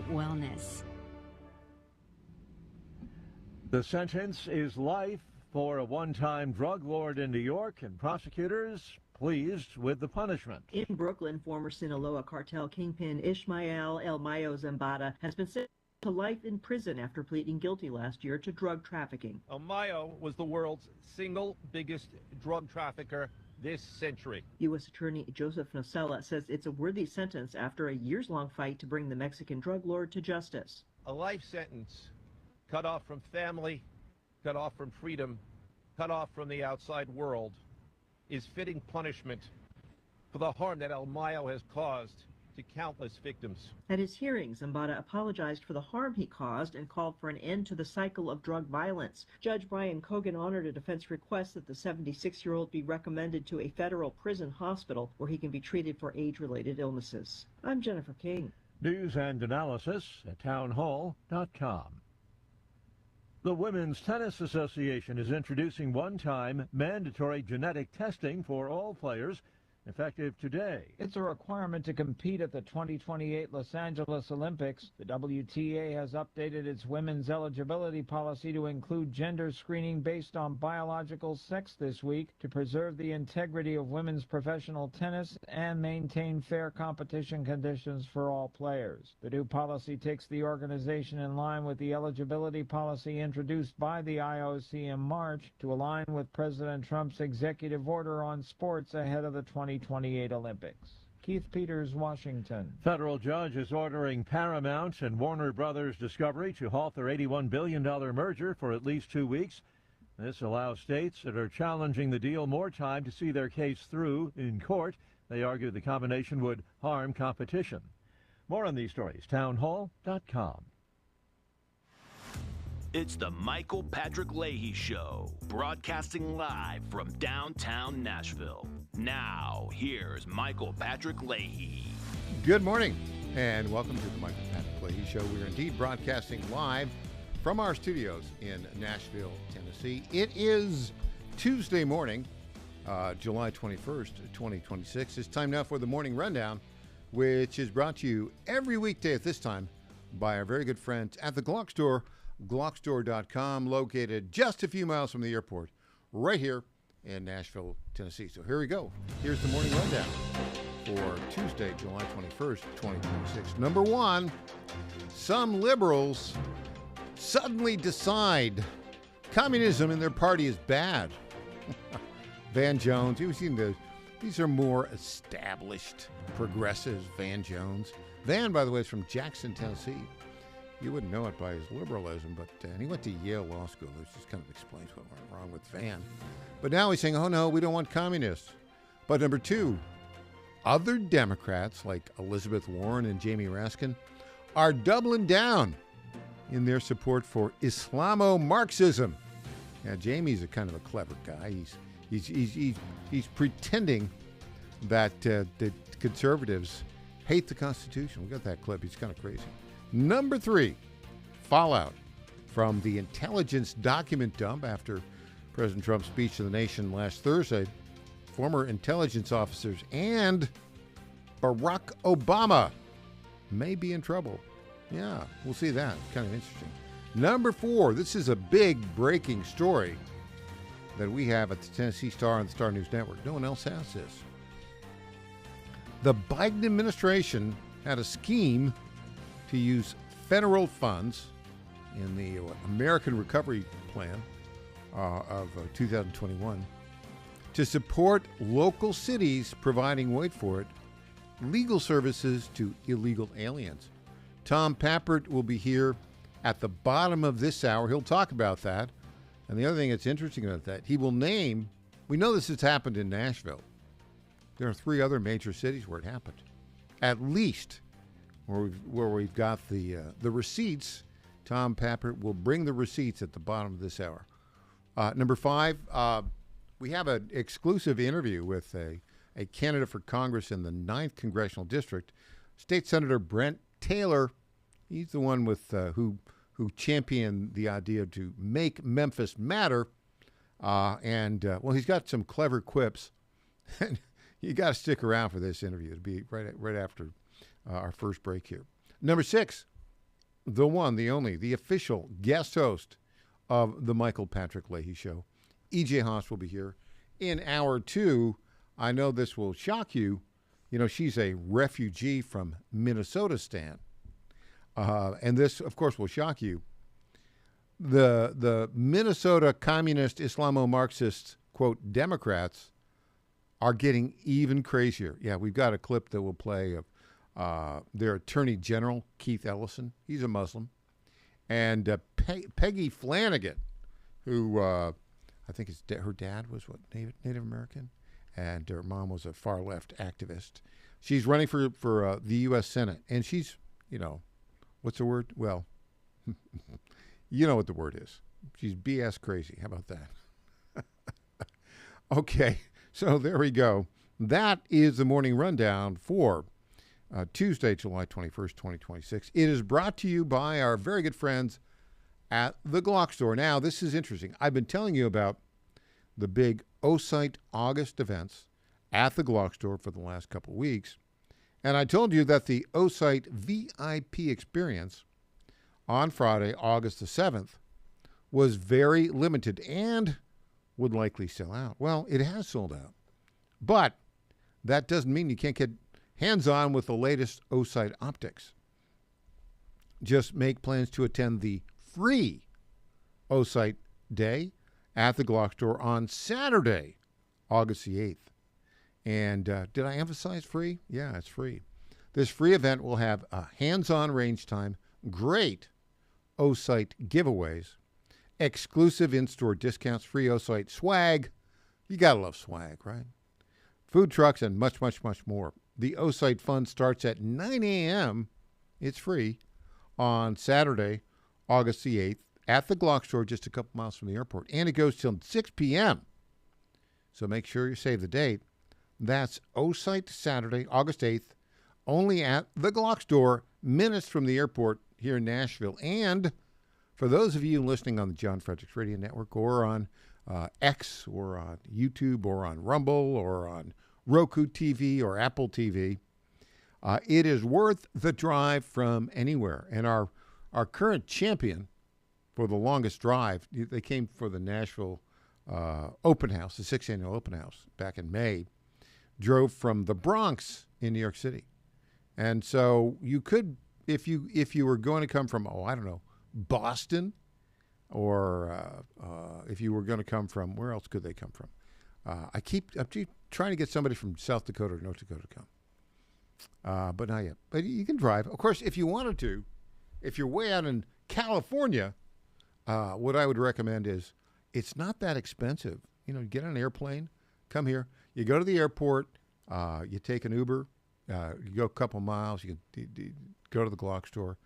wellness. The sentence is life for a one-time drug lord in New York, and prosecutors pleased with the punishment. In Brooklyn, former Sinaloa cartel kingpin Ismael El Mayo Zambada has been sentenced to life in prison after pleading guilty last year to drug trafficking. El Mayo was the world's single biggest drug trafficker this century. U.S. Attorney Joseph Nocella says it's a worthy sentence after a years-long fight to bring the Mexican drug lord to justice. A life sentence cut off from family, cut off from freedom, cut off from the outside world is fitting punishment for the harm that El Mayo has caused to countless victims. At his hearing, Zambada apologized for the harm he caused and called for an end to the cycle of drug violence. Judge Brian Cogan honored a defense request that the 76-year-old be recommended to a federal prison hospital where he can be treated for age-related illnesses. I'm Jennifer King. News and analysis at townhall.com. The Women's Tennis Association is introducing one-time mandatory genetic testing for all players, effective today. It's a requirement to compete at the 2028 Los Angeles Olympics. The WTA has updated its women's eligibility policy to include gender screening based on biological sex this week to preserve the integrity of women's professional tennis and maintain fair competition conditions for all players. The new policy takes the organization in line with the eligibility policy introduced by the IOC in March to align with President Trump's executive order on sports ahead of the 2028 Olympics. Keith Peters, Washington. Federal judge is ordering Paramount and Warner Brothers Discovery to halt their $81 billion merger for at least 2 weeks. This allows states that are challenging the deal more time to see their case through in court. They argue the combination would harm competition. More on these stories, townhall.com. It's the Michael Patrick Leahy Show, broadcasting live from downtown Nashville. Now, here's Michael Patrick Leahy. Good morning, and welcome to the Michael Patrick Leahy Show. We're indeed broadcasting live from our studios in Nashville, Tennessee. It is Tuesday morning, July 21st, 2026. It's time now for the Morning Rundown, which is brought to you every weekday at this time by our very good friends at the Glock Store, glockstore.com, located just a few miles from the airport, right here in Nashville, Tennessee. So here we go. Here's the Morning Rundown for Tuesday, July 21st, 2026. Number one, some liberals suddenly decide communism in their party is bad. Van Jones, you've seen those. These are more established progressives, Van Jones. Van, by the way, is from Jackson, Tennessee. You wouldn't know it by his liberalism, but and he went to Yale Law School, which just kind of explains what went wrong with Van. But now he's saying, oh, no, we don't want communists. But number two, other Democrats like Elizabeth Warren and Jamie Raskin are doubling down in their support for Islamo-Marxism. Now, Jamie's a kind of a clever guy. He's pretending that the conservatives hate the Constitution. We got that clip. He's kind of crazy. Number three, fallout from the intelligence document dump after President Trump's speech to the nation last Thursday. Former intelligence officers and Barack Obama may be in trouble. Yeah, we'll see that. Kind of interesting. Number four, this is a big breaking story that we have at the Tennessee Star and the Star News Network. No one else has this. The Biden administration had a scheme to use federal funds in the American Recovery Plan of 2021 to support local cities providing, wait for it, legal services to illegal aliens. Tom Pappert will be here at the bottom of this hour. He'll talk about that. And the other thing that's interesting about that, he will name, we know this has happened in Nashville. There are 3 other major cities where it happened. At least where we've got the receipts. Tom Pappert will bring the receipts at the bottom of this hour. Number 5, we have an exclusive interview with a candidate for Congress in the 9th Congressional District, State Senator Brent Taylor. He's the one with who championed the idea to make Memphis matter. Well, he's got some clever quips. You got to stick around for this interview. It'll be right after our first break here. Number 6, the one, the only, the official guest host of the Michael Patrick Leahy Show. E.J. Haas will be here in hour 2. I know this will shock you. You know, she's a refugee from Minnesota, Stan. And this, of course, will shock you. The Minnesota communist Islamo-Marxist, quote, Democrats are getting even crazier. Yeah, we've got a clip that we'll play of their Attorney General, Keith Ellison. He's a Muslim. And Peggy Flanagan, who I think her dad was, what, Native American? And her mom was a far-left activist. She's running for the U.S. Senate. And she's, you know, what's the word? Well, you know what the word is. She's BS crazy. How about that? Okay, so there we go. That is the morning rundown for Tuesday, July 21st, 2026. It is brought to you by our very good friends at the Glock Store. Now, this is interesting. I've been telling you about the big O-Site August events at the Glock Store for the last couple of weeks. And I told you that the O-Site VIP experience on Friday, August the 7th, was very limited and would likely sell out. Well, it has sold out. But that doesn't mean you can't get hands-on with the latest O-Site optics. Just make plans to attend the free O-Site Day at the Glock Store on Saturday, August the 8th. And did I emphasize free? Yeah, it's free. This free event will have a hands-on range time, great O-Site giveaways, exclusive in-store discounts, free O-Site swag. You got to love swag, right? Food trucks and much, much, much more. The O-Site Fun starts at 9 a.m. It's free on Saturday, August the 8th, at the Glock Store, just a couple miles from the airport. And it goes till 6 p.m. So make sure you save the date. That's O-Site Saturday, August 8th, only at the Glock Store, minutes from the airport here in Nashville. And for those of you listening on the John Fredericks Radio Network or on X or on YouTube or on Rumble or on Roku TV or Apple TV, it is worth the drive from anywhere. And our current champion for the longest drive, they came for the Nashville open house, the 6th annual open house back in May, drove from the Bronx in New York City. And so you could, if you were going to come from, Boston, or if you were going to come from, where else could they come from? I keep trying to get somebody from South Dakota or North Dakota to come. But not yet. But you can drive. Of course, if you wanted to, if you're way out in California, what I would recommend is it's not that expensive. You know, get on an airplane, come here. You go to the airport, you take an Uber, you go a couple miles, you can go to the Glock Store.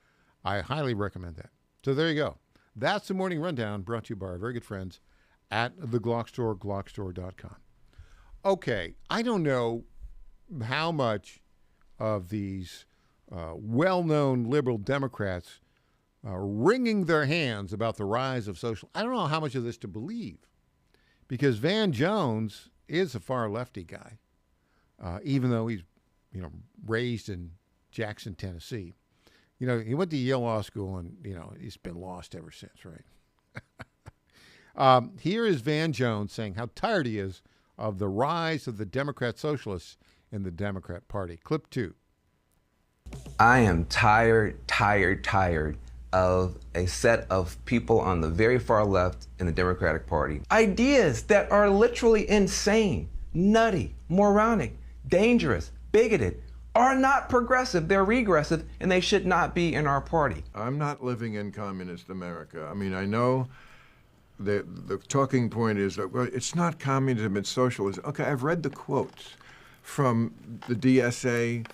I highly recommend that. So there you go. That's the morning rundown brought to you by our very good friends at the Glock Store, glockstore.com. Okay, I don't know how much of these well-known liberal Democrats wringing their hands about the rise of social. I don't know how much of this to believe, because Van Jones is a far lefty guy, even though he's, raised in Jackson, Tennessee. He went to Yale Law School, and, he's been lost ever since, right? Here is Van Jones saying how tired he is of the rise of the Democrat socialists in the Democrat Party. Clip 2. I am tired of a set of people on the very far left in the Democratic Party. Ideas that are literally insane, nutty, moronic, dangerous, bigoted, are not progressive, they're regressive, and they should not be in our party. I'm not living in communist America. I mean, I know the talking point is that, well, it's not communism, it's socialism. Okay, I've read the quotes from the DSA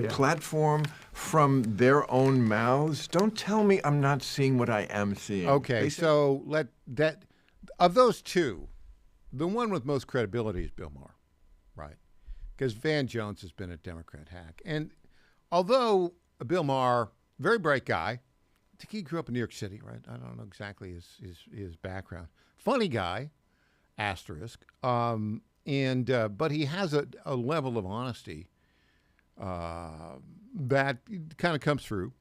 platform, from their own mouths. Don't tell me I'm not seeing what I am seeing. Okay, so of those two, the one with most credibility is Bill Maher, right? Because Van Jones has been a Democrat hack. And although Bill Maher, very bright guy, I think he grew up in New York City, right? I don't know exactly his background. Funny guy, asterisk. But he has a level of honesty that kind of comes through.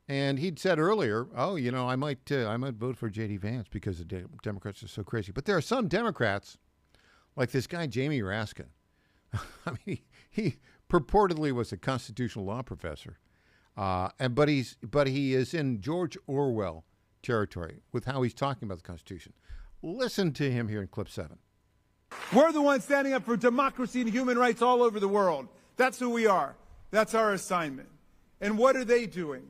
And he'd said earlier, oh, I might vote for J.D. Vance because the Democrats are so crazy. But there are some Democrats, like this guy, Jamie Raskin. I mean, he purportedly was a constitutional law professor. But he is in George Orwell territory with how he's talking about the Constitution. Listen to him here in clip 7. We're the ones standing up for democracy and human rights all over the world. That's who we are. That's our assignment. And what are they doing?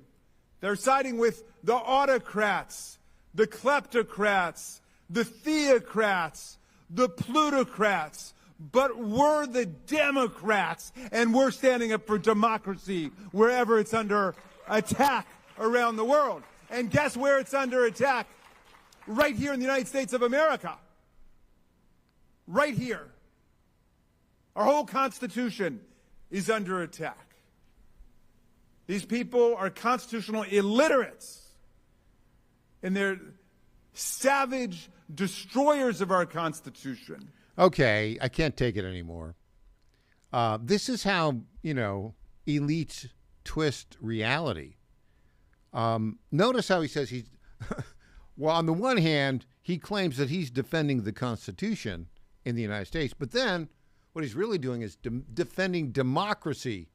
They're siding with the autocrats, the kleptocrats, the theocrats, the plutocrats. But we're the Democrats, and we're standing up for democracy wherever it's under attack around the world. And guess where it's under attack? Right here in the United States of America. Right here. Our whole Constitution is under attack. These people are constitutional illiterates, and they're savage destroyers of our Constitution. Okay, I can't take it anymore. This is how, elites twist reality. Notice how he says he's... well, on the one hand, he claims that he's defending the Constitution in the United States, but then what he's really doing is defending democracy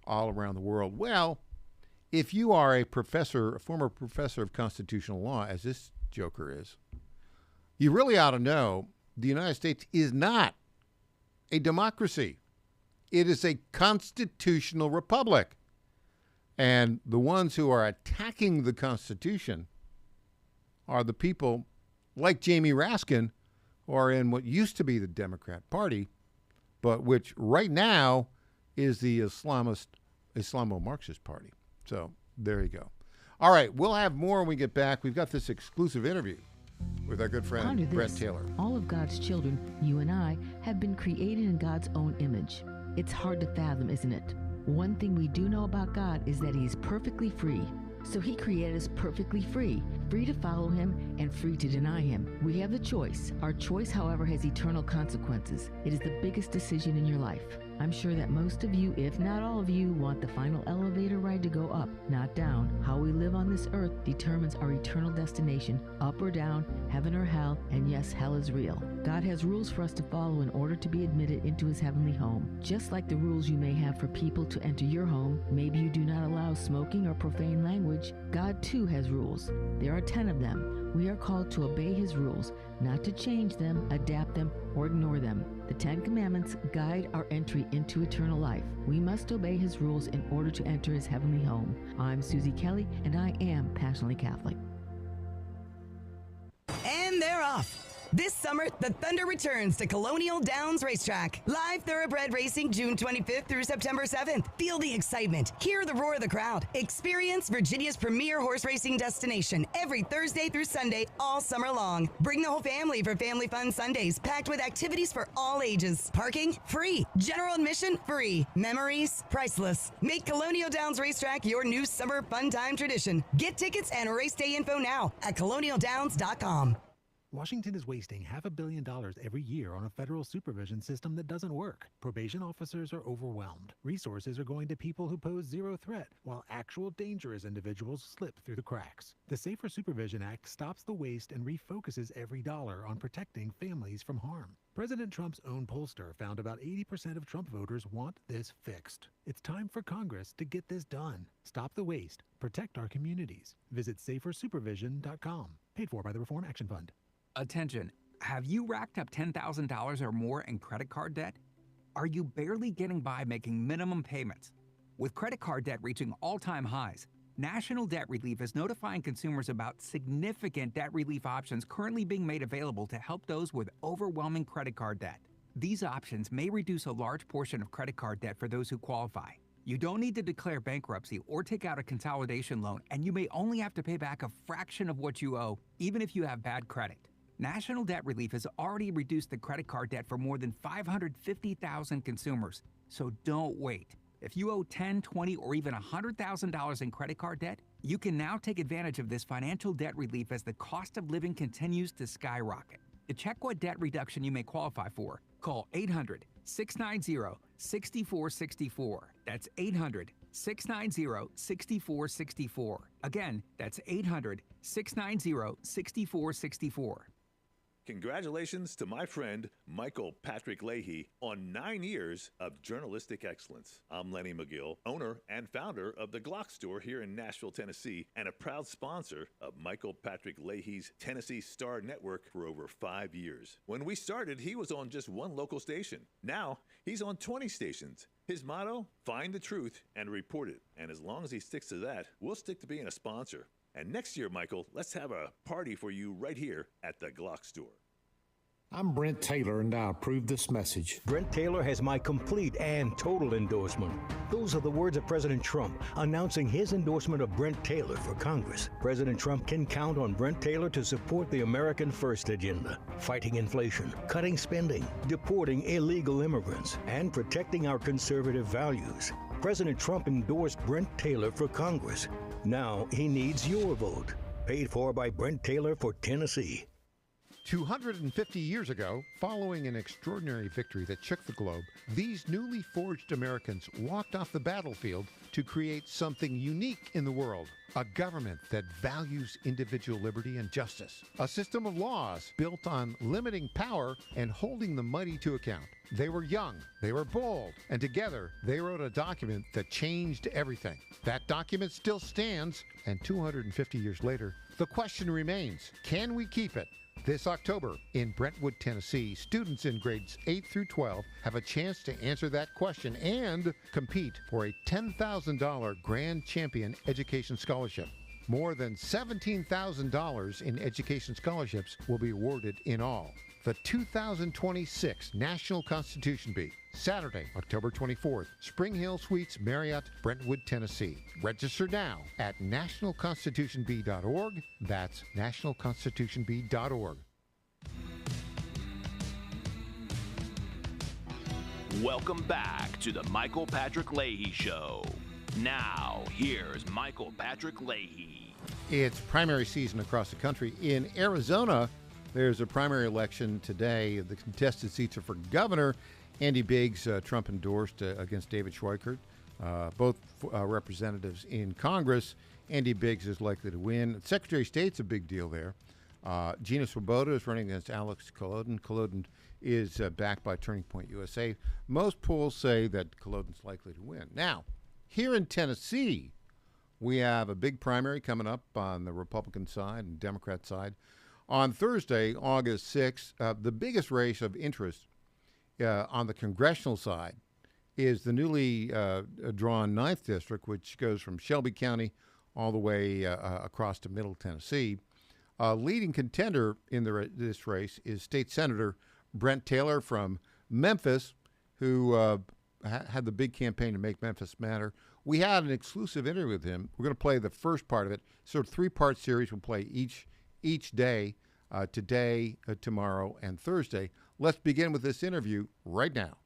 all around the world. Well, if you are a former professor of constitutional law, as this joker is, you really ought to know the United States is not a democracy. It is a constitutional republic. And the ones who are attacking the Constitution are the people like Jamie Raskin, who are in what used to be the Democrat Party, but which right now is the Islamo-Marxist Party. So there you go. All right, we'll have more when we get back. We've got this exclusive interview with our good friend Brett Taylor. All of God's children, you and I, have been created in God's own image. It's hard to fathom, isn't it? One thing we do know about God is that He is perfectly free. So He created us perfectly free to follow Him and free to deny Him. We have the choice. Our choice, however, has eternal consequences. It is the biggest decision in your life. I'm sure that most of you, if not all of you, want the final elevator ride to go up, not down. How we live on this earth determines our eternal destination, up or down, heaven or hell, and yes, hell is real. God has rules for us to follow in order to be admitted into His heavenly home. Just like the rules you may have for people to enter your home, maybe you do not allow smoking or profane language. God too has rules. There are 10 of them. We are called to obey His rules, not to change them, adapt them, or ignore them. The 10 Commandments guide our entry into eternal life. We must obey His rules in order to enter His heavenly home. I'm Susie Kelly, and I am passionately Catholic. And they're off. This summer, the Thunder returns to Colonial Downs Racetrack. Live thoroughbred racing June 25th through September 7th. Feel the excitement. Hear the roar of the crowd. Experience Virginia's premier horse racing destination every Thursday through Sunday all summer long. Bring the whole family for Family Fun Sundays, packed with activities for all ages. Parking? Free. General admission? Free. Memories? Priceless. Make Colonial Downs Racetrack your new summer fun time tradition. Get tickets and race day info now at colonialdowns.com. Washington is wasting $500 million every year on a federal supervision system that doesn't work. Probation officers are overwhelmed. Resources are going to people who pose zero threat, while actual dangerous individuals slip through the cracks. The Safer Supervision Act stops the waste and refocuses every dollar on protecting families from harm. President Trump's own pollster found about 80% of Trump voters want this fixed. It's time for Congress to get this done. Stop the waste. Protect our communities. Visit safersupervision.com. Paid for by the Reform Action Fund. Attention, have you racked up $10,000 or more in credit card debt? Are you barely getting by making minimum payments? With credit card debt reaching all-time highs, National Debt Relief is notifying consumers about significant debt relief options currently being made available to help those with overwhelming credit card debt. These options may reduce a large portion of credit card debt for those who qualify. You don't need to declare bankruptcy or take out a consolidation loan, and you may only have to pay back a fraction of what you owe, even if you have bad credit. National Debt Relief has already reduced the credit card debt for more than 550,000 consumers, so don't wait. If you owe $10,000, $20,000, or even $100,000 in credit card debt, you can now take advantage of this financial debt relief as the cost of living continues to skyrocket. To check what debt reduction you may qualify for, call 800-690-6464. That's 800-690-6464. Again, that's 800-690-6464. Congratulations to my friend Michael Patrick Leahy on 9 years of journalistic excellence. I'm Lenny McGill, owner and founder of the Glock Store here in Nashville, Tennessee, and a proud sponsor of Michael Patrick Leahy's Tennessee Star Network for over 5 years. When we started, he was on just one local station. Now, he's on 20 stations. His motto, find the truth and report it. And as long as he sticks to that, we'll stick to being a sponsor. And next year, Michael, let's have a party for you right here at the Glock Store. I'm Brent Taylor, and I approve this message. Brent Taylor has my complete and total endorsement. Those are the words of President Trump announcing his endorsement of Brent Taylor for Congress. President Trump can count on Brent Taylor to support the American First agenda, fighting inflation, cutting spending, deporting illegal immigrants, and protecting our conservative values. President Trump endorsed Brent Taylor for Congress. Now he needs your vote. Paid for by Brent Taylor for Tennessee. 250 years ago, following an extraordinary victory that shook the globe, these newly forged Americans walked off the battlefield to create something unique in the world. A government that values individual liberty and justice. A system of laws built on limiting power and holding the mighty to account. They were young, they were bold, and together they wrote a document that changed everything. That document still stands, and 250 years later, the question remains, can we keep it? This October in Brentwood, Tennessee, students in grades 8 through 12 have a chance to answer that question and compete for a $10,000 Grand Champion Education Scholarship. More than $17,000 in education scholarships will be awarded in all. The 2026 National Constitution Bee, Saturday, October 24th, Spring Hill Suites, Marriott, Brentwood, Tennessee. Register now at nationalconstitutionbee.org. That's nationalconstitutionbee.org. Welcome back to the Michael Patrick Leahy Show. Now, here's Michael Patrick Leahy. It's primary season across the country. In Arizona, there's a primary election today. The contested seats are for governor. Andy Biggs, Trump endorsed against David Schweikert. Both representatives in Congress. Andy Biggs is likely to win. Secretary of State's a big deal there. Gina Swoboda is running against Alex Kolodin. Kolodin is backed by Turning Point USA. Most polls say that Kolodin's likely to win. Now, here in Tennessee, we have a big primary coming up on the Republican side and Democrat side. On Thursday, August 6th, the biggest race of interest on the congressional side is the newly drawn 9th District, which goes from Shelby County all the way across to Middle Tennessee. Leading contender in this race is State Senator Brent Taylor from Memphis, who had the big campaign to make Memphis matter. We had an exclusive interview with him. We're going to play the first part of it. Sort of three-part series. We'll play each day, today, tomorrow, and Thursday. Let's begin with this interview right now.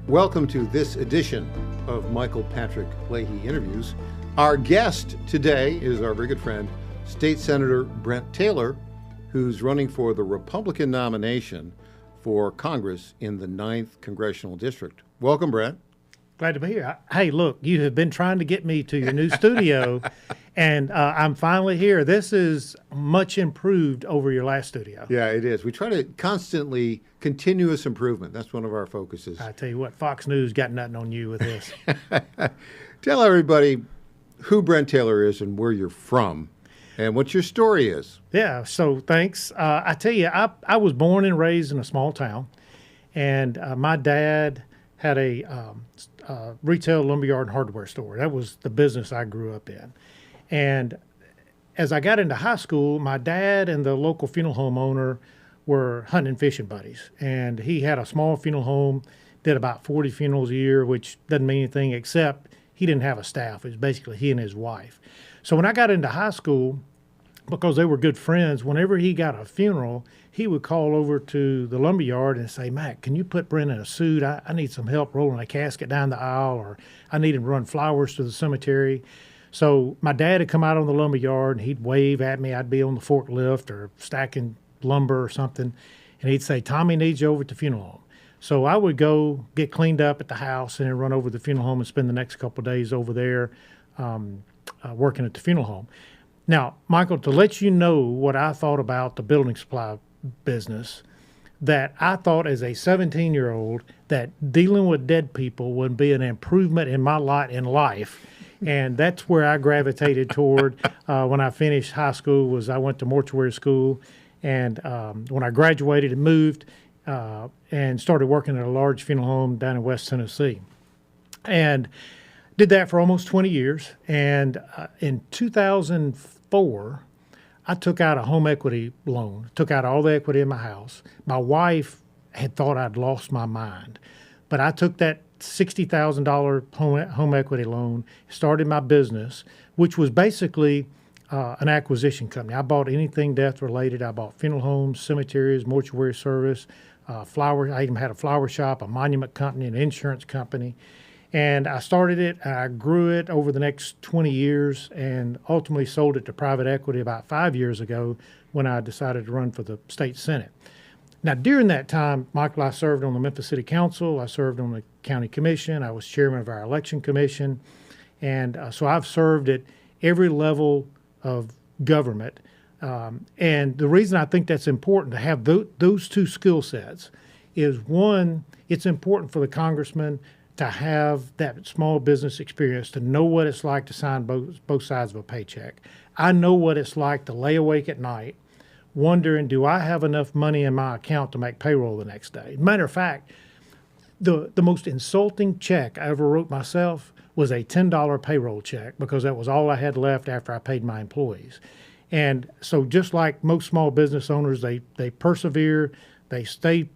Welcome to this edition of Michael Patrick Leahy Interviews. Our guest today is our very good friend, State Senator Brent Taylor, who's running for the Republican nomination for Congress in the 9th Congressional District. Welcome, Brent. Glad to be here. Hey, look, you have been trying to get me to your new studio, and I'm finally here. This is much improved over your last studio. Yeah, it is. We try to constantly, continuous improvement. That's one of our focuses. I tell you what, Fox News got nothing on you with this. Tell everybody who Brent Taylor is and where you're from and what your story is. Yeah, so thanks. I tell you, I was born and raised in a small town, and my dad had a retail lumberyard and hardware store. That was the business I grew up in. And as I got into high school, my dad and the local funeral home owner were hunting and fishing buddies. And he had a small funeral home, did about 40 funerals a year, which doesn't mean anything except he didn't have a staff. It was basically he and his wife. So when I got into high school, because they were good friends, whenever he got a funeral, he would call over to the lumberyard and say, Mac, can you put Brent in a suit? I need some help rolling a casket down the aisle, or I need him to run flowers to the cemetery. So my dad would come out on the lumberyard and he'd wave at me. I'd be on the forklift or stacking lumber or something, and he'd say, Tommy needs you over at the funeral home. So I would go get cleaned up at the house and then run over to the funeral home and spend the next couple of days over there working at the funeral home. Now, Michael, to let you know what I thought about the building supply business, that I thought as a 17-year-old that dealing with dead people would be an improvement in my lot in life. And that's where I gravitated toward when I finished high school. Was I went to mortuary school, and when I graduated and moved and started working at a large funeral home down in West Tennessee. And did that for almost 20 years. And in 2004, I took out a home equity loan, took out all the equity in my house. My wife had thought I'd lost my mind, but I took that $60,000 home equity loan, started my business, which was basically an acquisition company. I bought anything death related. I bought funeral homes, cemeteries, mortuary service, flowers. I even had a flower shop, a monument company, an insurance company. And I started it, and I grew it over the next 20 years and ultimately sold it to private equity about 5 years ago when I decided to run for the state senate. Now, during that time, Michael, I served on the Memphis City Council. I served on the county commission. I was chairman of our election commission. And so I've served at every level of government. And the reason I think that's important to have those two skill sets is, one, it's important for the congressman to have that small business experience, to know what it's like to sign both sides of a paycheck. I know what it's like to lay awake at night wondering, do I have enough money in my account to make payroll the next day? Matter of fact, the most insulting check I ever wrote myself was a $10 payroll check, because that was all I had left after I paid my employees. And so just like most small business owners, they persevere, they stay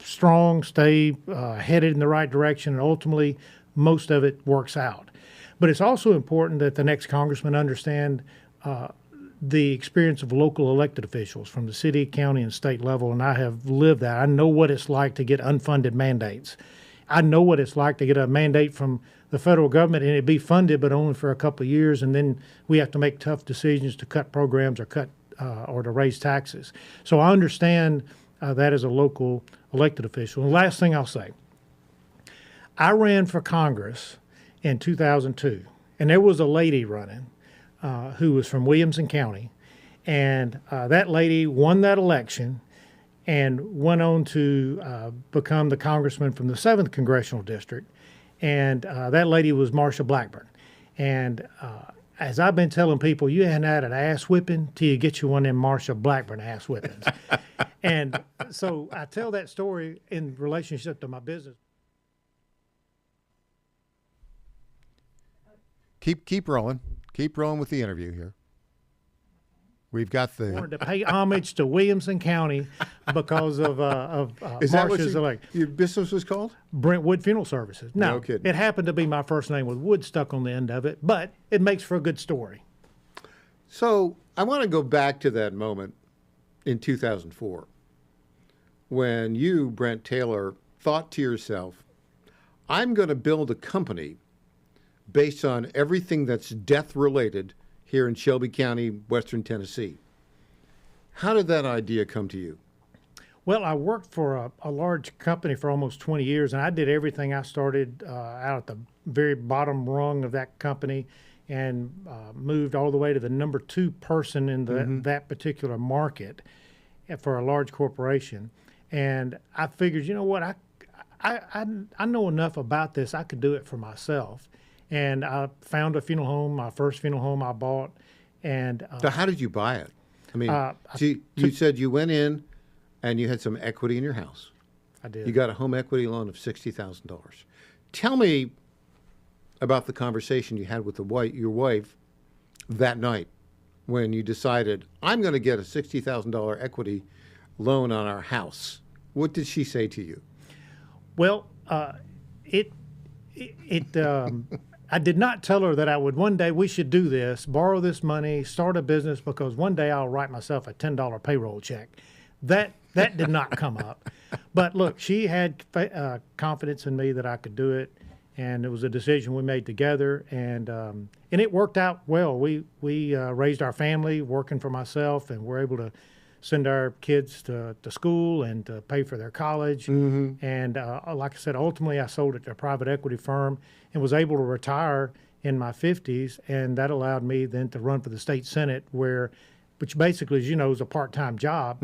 strong, stay headed in the right direction, and ultimately most of it works out. But it's also important that the next congressman understand the experience of local elected officials from the city, county, and state level, and I have lived that. I know what it's like to get unfunded mandates. I know what it's like to get a mandate from the federal government and it be funded, but only for a couple of years, and then we have to make tough decisions to cut programs or to raise taxes. So I understand that as a local elected official. And the last thing I'll say, I ran for Congress in 2002, and there was a lady running who was from Williamson County, and that lady won that election and went on to become the congressman from the 7th Congressional District, and that lady was Marsha Blackburn. And as I've been telling people, you hadn't had an ass whipping till you get you one of them Marsha Blackburn ass whippings. And so I tell that story in relationship to my business. Keep rolling. Keep rolling with the interview here. We've got I wanted to pay homage to Williamson County because of Is that what Marsha's election. your business was called? Brentwood Funeral Services. No kidding. It happened to be my first name with Wood stuck on the end of it, but it makes for a good story. So I want to go back to that moment in 2004 when you, Brent Taylor, thought to yourself, I'm going to build a company based on everything that's death-related here in Shelby County, Western Tennessee. How did that idea come to you? Well, I worked for a large company for almost 20 years, and I did everything. I started out at the very bottom rung of that company and moved all the way to the number 2 person in that particular market for a large corporation. And I figured, you know what, I know enough about this, I could do it for myself. And I found a funeral home, my first funeral home I bought. And so how did you buy it? I mean, you said you went in and you had some equity in your house. I did. You got a home equity loan of $60,000. Tell me about the conversation you had with your wife that night when you decided, I'm going to get a $60,000 equity loan on our house. What did she say to you? Well, I did not tell her that I would one day, we should do this, borrow this money, start a business, because one day I'll write myself a $10 payroll check. That did not come up. But look, she had confidence in me that I could do it, and it was a decision we made together, and it worked out well. We raised our family working for myself, and we're able to send our kids to school and to pay for their college. And like I said, ultimately I sold it to a private equity firm and was able to retire in my 50s, and that allowed me then to run for the state senate, which basically, as you know, is a part-time job.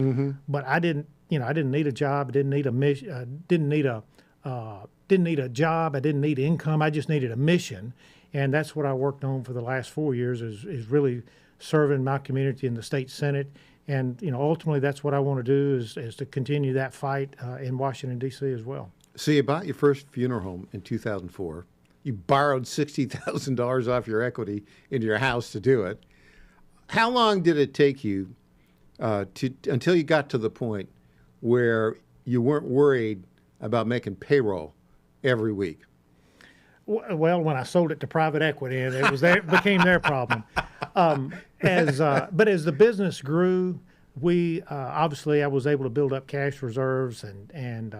But I didn't need a job. I didn't need a job. I didn't need income. I just needed a mission, and that's what I worked on for the last 4 years. Is really serving my community in the state senate, and ultimately that's what I want to do is to continue that fight in Washington D.C. as well. So you bought your first funeral home in 2004. You borrowed $60,000 off your equity in your house to do it. How long did it take you until you got to the point where you weren't worried about making payroll every week? Well, when I sold it to private equity, and it became their problem. But as the business grew, obviously I was able to build up cash reserves and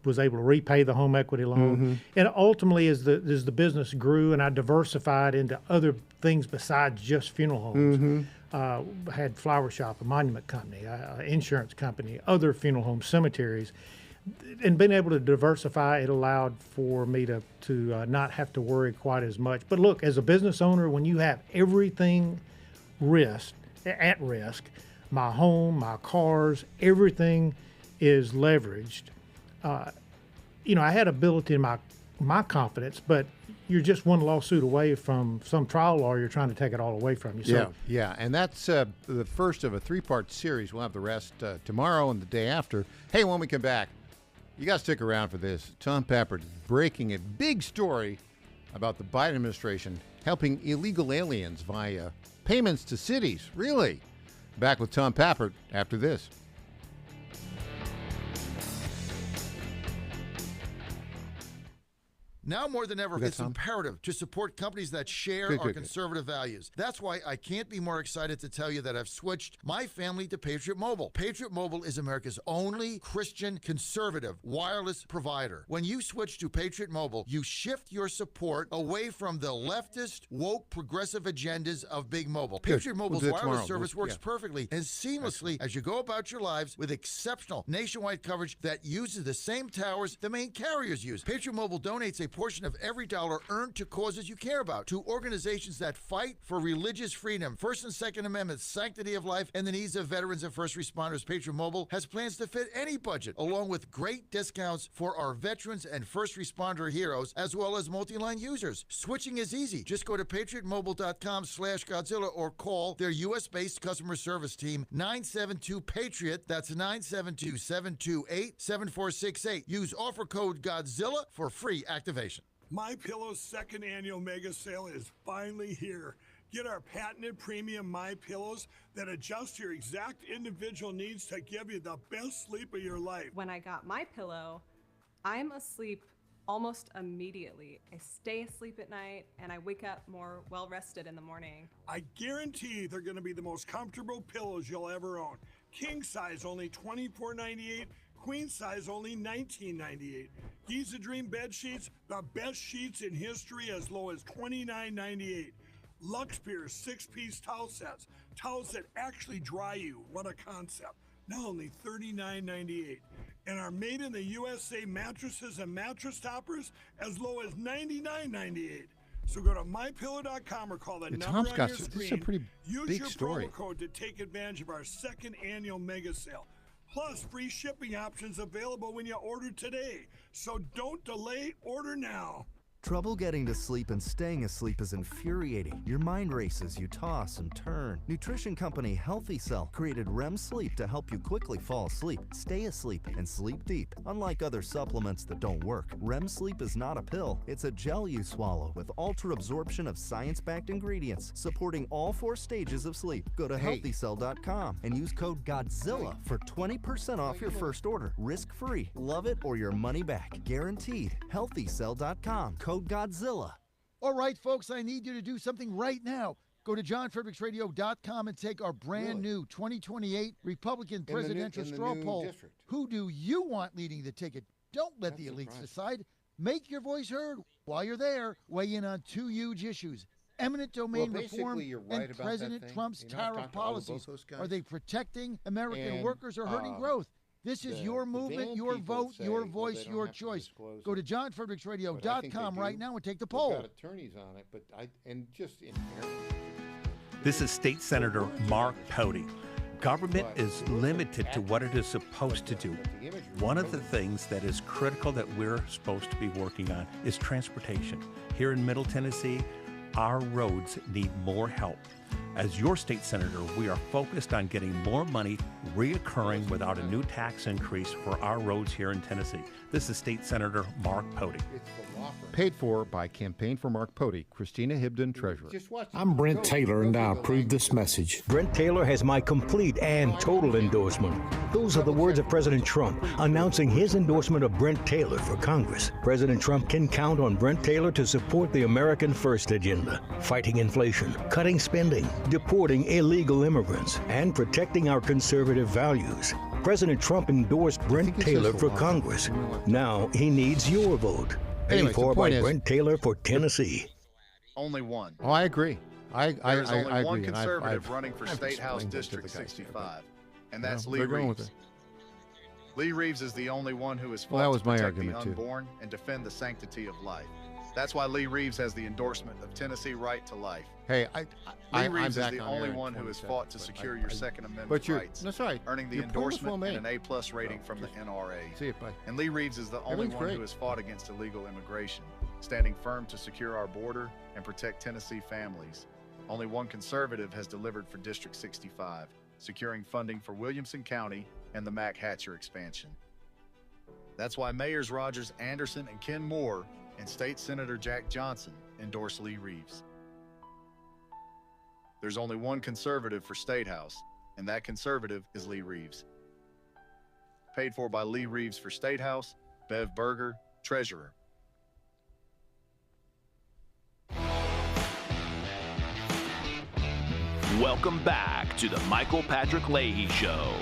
was able to repay the home equity loan. And ultimately, as the business grew and I diversified into other things besides just funeral homes, had flower shop, a monument company, insurance company, other funeral homes, cemeteries. And being able to diversify, it allowed for me to not have to worry quite as much. But look, as a business owner, when you have everything at risk, my home, my cars, everything is leveraged. I had a built-in my confidence, but you're just one lawsuit away from some trial lawyer trying to take it all away from you. So, yeah, and that's the first of a three-part series. We'll have the rest tomorrow and the day after. Hey, when we come back, you got to stick around for this. Tom Pappert breaking a big story about the Biden administration helping illegal aliens via payments to cities. Really? Back with Tom Pappert after this. Now more than ever, it's imperative to support companies that share our conservative values. That's why I can't be more excited to tell you that I've switched my family to Patriot Mobile. Patriot Mobile is America's only Christian conservative wireless provider. When you switch to Patriot Mobile, you shift your support away from the leftist, woke, progressive agendas of Big Mobile. Patriot Mobile's wireless service works perfectly and seamlessly as you go about your lives with exceptional nationwide coverage that uses the same towers the main carriers use. Patriot Mobile donates a portion of every dollar earned to causes you care about, to organizations that fight for religious freedom, First and Second Amendments, sanctity of life, and the needs of veterans and first responders. Patriot Mobile has plans to fit any budget, along with great discounts for our veterans and first responder heroes, as well as multi-line users. Switching is easy. Just go to patriotmobile.com/Godzilla or call their U.S.-based customer service team, 972-PATRIOT. That's 972-728-7468. Use offer code Godzilla for free activation. MyPillow's second annual mega sale is finally here. Get our patented premium MyPillows that adjust your exact individual needs to give you the best sleep of your life. When I got MyPillow, I'm asleep almost immediately. I stay asleep at night and I wake up more well-rested in the morning. I guarantee they're going to be the most comfortable pillows you'll ever own. King size only $24.98. Queen size only $19.98. Giza Dream bed sheets, the best sheets in history, as low as $29.98. Lux Pierce 6-piece towel sets, towels that actually dry you. What a concept. Now only $39.98. And our made in the USA mattresses and mattress toppers as low as $99.98. So go to mypillow.com or call the number on your screen. This is a pretty Use big your story. promo code to take advantage of our second annual mega sale. Plus, free shipping options available when you order today. So don't delay, order now. Trouble getting to sleep and staying asleep is infuriating. Your mind races, you toss and turn. Nutrition company Healthy Cell created REM sleep to help you quickly fall asleep, stay asleep, and sleep deep. Unlike other supplements that don't work, REM sleep is not a pill. It's a gel you swallow with ultra-absorption of science-backed ingredients supporting all 4 stages of sleep. Go to healthycell.com and use code GODZILLA for 20% off your first order. Risk-free. Love it or your money back. Guaranteed. Healthycell.com. Code Godzilla. All right, folks, I need you to do something right now. Go to johnfredericksradio.com and take our brand new 2028 Republican presidential straw poll. District. Who do you want leading the ticket? Don't let the elites decide. Make your voice heard. While you're there, weigh in on 2 huge issues: eminent domain Well, reform basically, you're right and about that President thing. Trump's You know, I've tariff talked to all of policies? those guys. Are they protecting American And, workers or hurting growth? This is your movement, van your people vote, say, your well, voice, they don't your have to choice. disclose Go it. to But I think johnfredericksradio.com they right do. now and take the They've poll. got attorneys on it, but just in This is State Senator Mark Pody. Government is limited to what it is supposed to do. One of the things that is critical that we're supposed to be working on is transportation. Here in Middle Tennessee, our roads need more help. As your state senator, we are focused on getting more money reoccurring without a new tax increase for our roads here in Tennessee. This is State Senator Mark Pody. Paid for by Campaign for Mark Pody, Christina Hibden, Treasurer. I'm Brent Taylor, and I approve this message. Brent Taylor has my complete and total endorsement. Those are the words of President Trump announcing his endorsement of Brent Taylor for Congress. President Trump can count on Brent Taylor to support the American First agenda, fighting inflation, cutting spending, deporting illegal immigrants, and protecting our conservative values. President Trump endorsed Brent Taylor for Congress. Now he needs your vote. Paid for by Brent Taylor for Tennessee. Only one. Oh, I agree. There's only I one agree. and conservative I've running for State House District 65, and that's Lee they're going with Reeves. it. Lee Reeves is the only one who has fought Well, that was to my protect argument, the too. unborn and defend the sanctity of life. That's why Lee Reeves has the endorsement of Tennessee right to life. Hey, Lee Reeves is back the on only air in one who has 20 fought to seconds, secure but your Second but Amendment you're- rights, that's right. earning the Your point was endorsement well and made. an A+ rating from the NRA. See it, bye. And Lee Reeves is the only Everything's one great. who has fought against illegal immigration, standing firm to secure our border and protect Tennessee families. Only one conservative has delivered for District 65, securing funding for Williamson County and the Mac Hatcher expansion. That's why Mayors Rogers Anderson and Ken Moore and State Senator Jack Johnson endorse Lee Reeves. There's only one conservative for State House, and that conservative is Lee Reeves. Paid for by Lee Reeves for State House, Bev Berger, Treasurer. Welcome back to the Michael Patrick Leahy Show.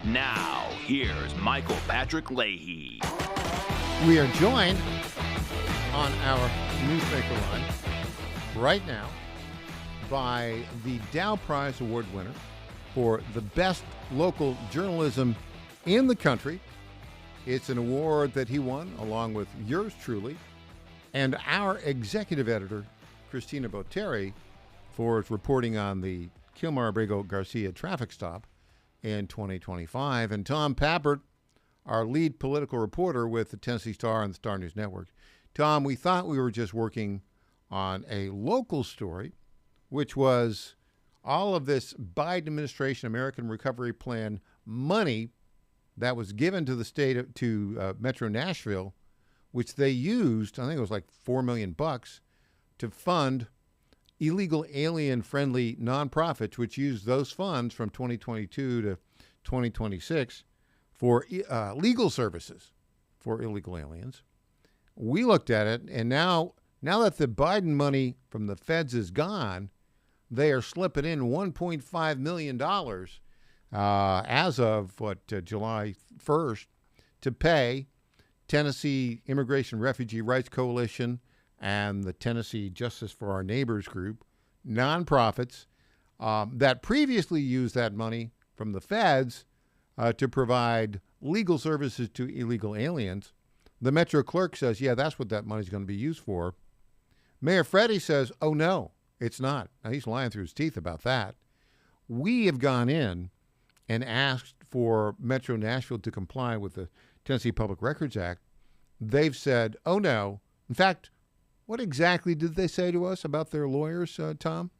Now, here's Michael Patrick Leahy. We are joined on our newsmaker line right now by the Dow Prize Award winner for the best local journalism in the country. It's an award that he won along with yours truly and our executive editor, Christina Botteri, for its reporting on the Kilmar Abrego Garcia traffic stop in 2025. And Tom Pappert, our lead political reporter with the Tennessee Star and the Star News Network. Tom, we thought we were just working on a local story, which was all of this Biden administration American Recovery Plan money that was given to the state, to Metro Nashville, which they used, I think it was like $4 million, to fund illegal alien-friendly nonprofits, which used those funds from 2022 to 2026 for legal services for illegal aliens. We looked at it, and now that the Biden money from the feds is gone, they are slipping in $1.5 million as of, July 1st to pay Tennessee Immigration Refugee Rights Coalition and the Tennessee Justice for Our Neighbors group, nonprofits that previously used that money from the feds to provide legal services to illegal aliens. The Metro clerk says, yeah, that's what that money's going to be used for. Mayor Freddie says, oh, no, it's not. Now, he's lying through his teeth about that. We have gone in and asked for Metro Nashville to comply with the Tennessee Public Records Act. They've said, oh, no. In fact, what exactly did they say to us about their lawyers, Tom?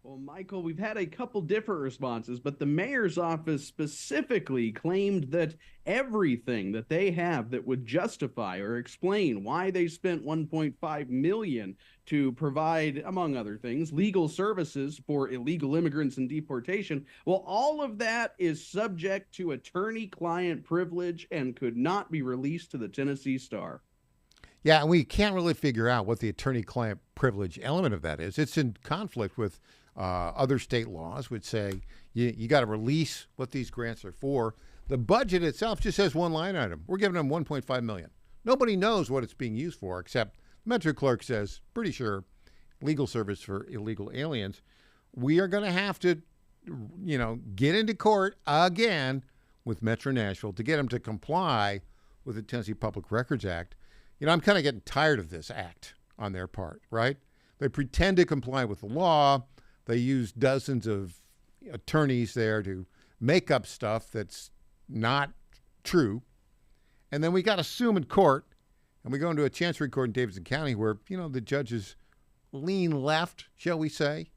Well, Michael, we've had a couple different responses, but the mayor's office specifically claimed that everything that they have that would justify or explain why they spent $1.5 million to provide, among other things, legal services for illegal immigrants and deportation, well, all of that is subject to attorney-client privilege and could not be released to the Tennessee Star. Yeah, and we can't really figure out what the attorney-client privilege element of that is. It's in conflict with other state laws, which say you got to release what these grants are for. The budget itself just has one line item. We're giving them $1.5 million. Nobody knows what it's being used for, except the Metro clerk says, pretty sure, legal service for illegal aliens, we are going to have to, get into court again with Metro Nashville to get them to comply with the Tennessee Public Records Act. I'm kind of getting tired of this act on their part, right? They pretend to comply with the law. They use dozens of attorneys there to make up stuff that's not true. And then we got to sue them in court. And we go into a chancery court in Davidson County where, the judges lean left, shall we say.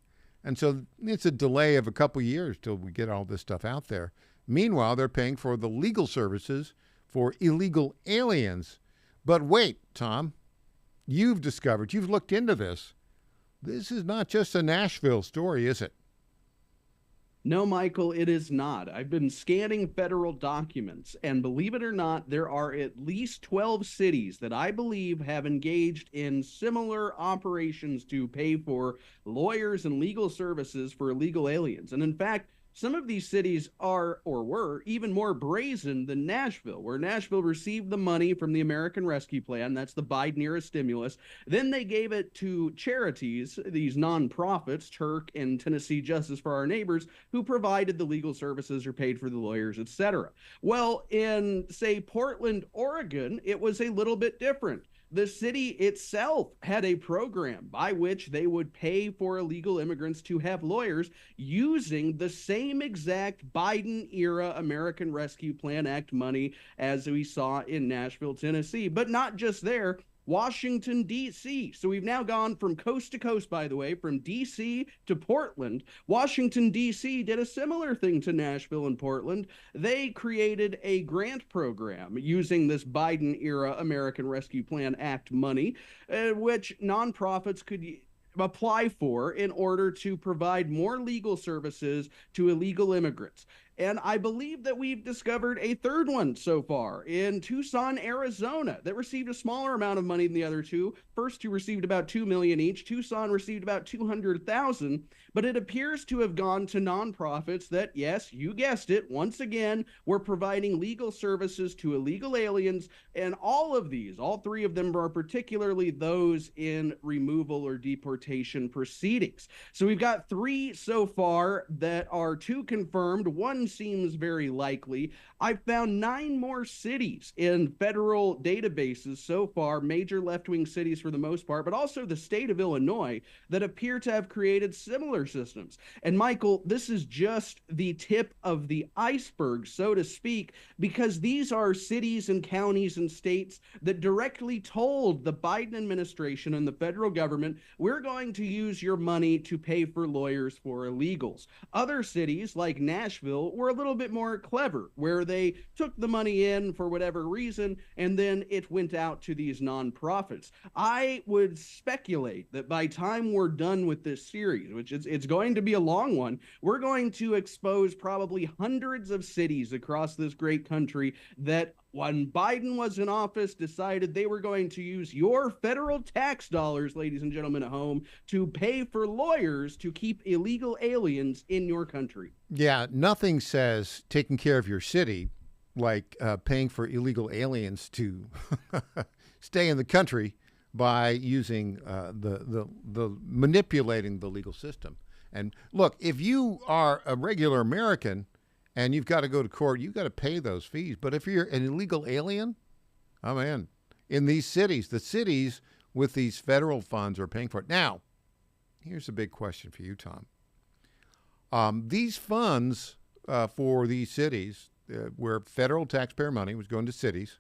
And so it's a delay of a couple years till we get all this stuff out there. Meanwhile, they're paying for the legal services for illegal aliens. But wait, Tom, you've looked into this. This is not just a Nashville story, is it? No, Michael, it is not. I've been scanning federal documents, and believe it or not, there are at least 12 cities that I believe have engaged in similar operations to pay for lawyers and legal services for illegal aliens. And in fact, some of these cities are, or were, even more brazen than Nashville, where Nashville received the money from the American Rescue Plan. That's the Biden-era stimulus. Then they gave it to charities, these nonprofits, Turk and Tennessee Justice for Our Neighbors, who provided the legal services or paid for the lawyers, etc. Well, in, say, Portland, Oregon, it was a little bit different. The city itself had a program by which they would pay for illegal immigrants to have lawyers using the same exact Biden-era American Rescue Plan Act money as we saw in Nashville, Tennessee. But not just there. Washington, D.C. So we've now gone from coast to coast, by the way, from D.C. to Portland. Washington, D.C. did a similar thing to Nashville and Portland. They created a grant program using this Biden-era American Rescue Plan Act money, which nonprofits could apply for in order to provide more legal services to illegal immigrants. And I believe that we've discovered a third one so far in Tucson, Arizona, that received a smaller amount of money than the other two. First two received about $2 million each. Tucson received about $200,000, but it appears to have gone to nonprofits that, yes, you guessed it, once again, were providing legal services to illegal aliens. And all of these, all three of them, are particularly those in removal or deportation proceedings. So we've got three so far that are two confirmed. One seems very likely. I've found 9 more cities in federal databases so far, major left-wing cities for the most part, but also the state of Illinois, that appear to have created similar systems. And Michael, this is just the tip of the iceberg, so to speak, because these are cities and counties and states that directly told the Biden administration and the federal government, we're going to use your money to pay for lawyers for illegals. Other cities like Nashville were a little bit more clever, where they took the money in for whatever reason, and then it went out to these nonprofits. I would speculate that by time we're done with this series, which it's going to be a long one, we're going to expose probably hundreds of cities across this great country that, when Biden was in office, decided they were going to use your federal tax dollars, ladies and gentlemen at home, to pay for lawyers to keep illegal aliens in your country. Yeah, nothing says taking care of your city like paying for illegal aliens to stay in the country by using the manipulating the legal system. And look, if you are a regular American and you've got to go to court, you've got to pay those fees. But if you're an illegal alien, oh man, in these cities, the cities with these federal funds are paying for it. Now, here's a big question for you, Tom. These funds for these cities, where federal taxpayer money was going to cities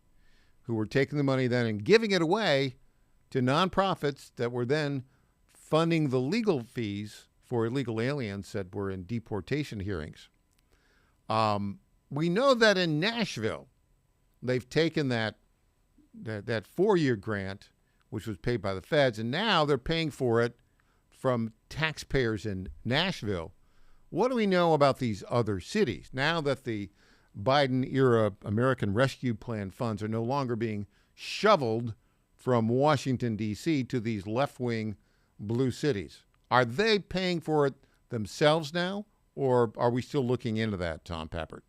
who were taking the money then and giving it away to nonprofits that were then funding the legal fees for illegal aliens that were in deportation hearings. We know that in Nashville, they've taken that 4-year grant, which was paid by the feds, and now they're paying for it from taxpayers in Nashville. What do we know about these other cities now that the Biden-era American Rescue Plan funds are no longer being shoveled from Washington, D.C. to these left-wing blue cities? Are they paying for it themselves now, or are we still looking into that, Tom Pappert?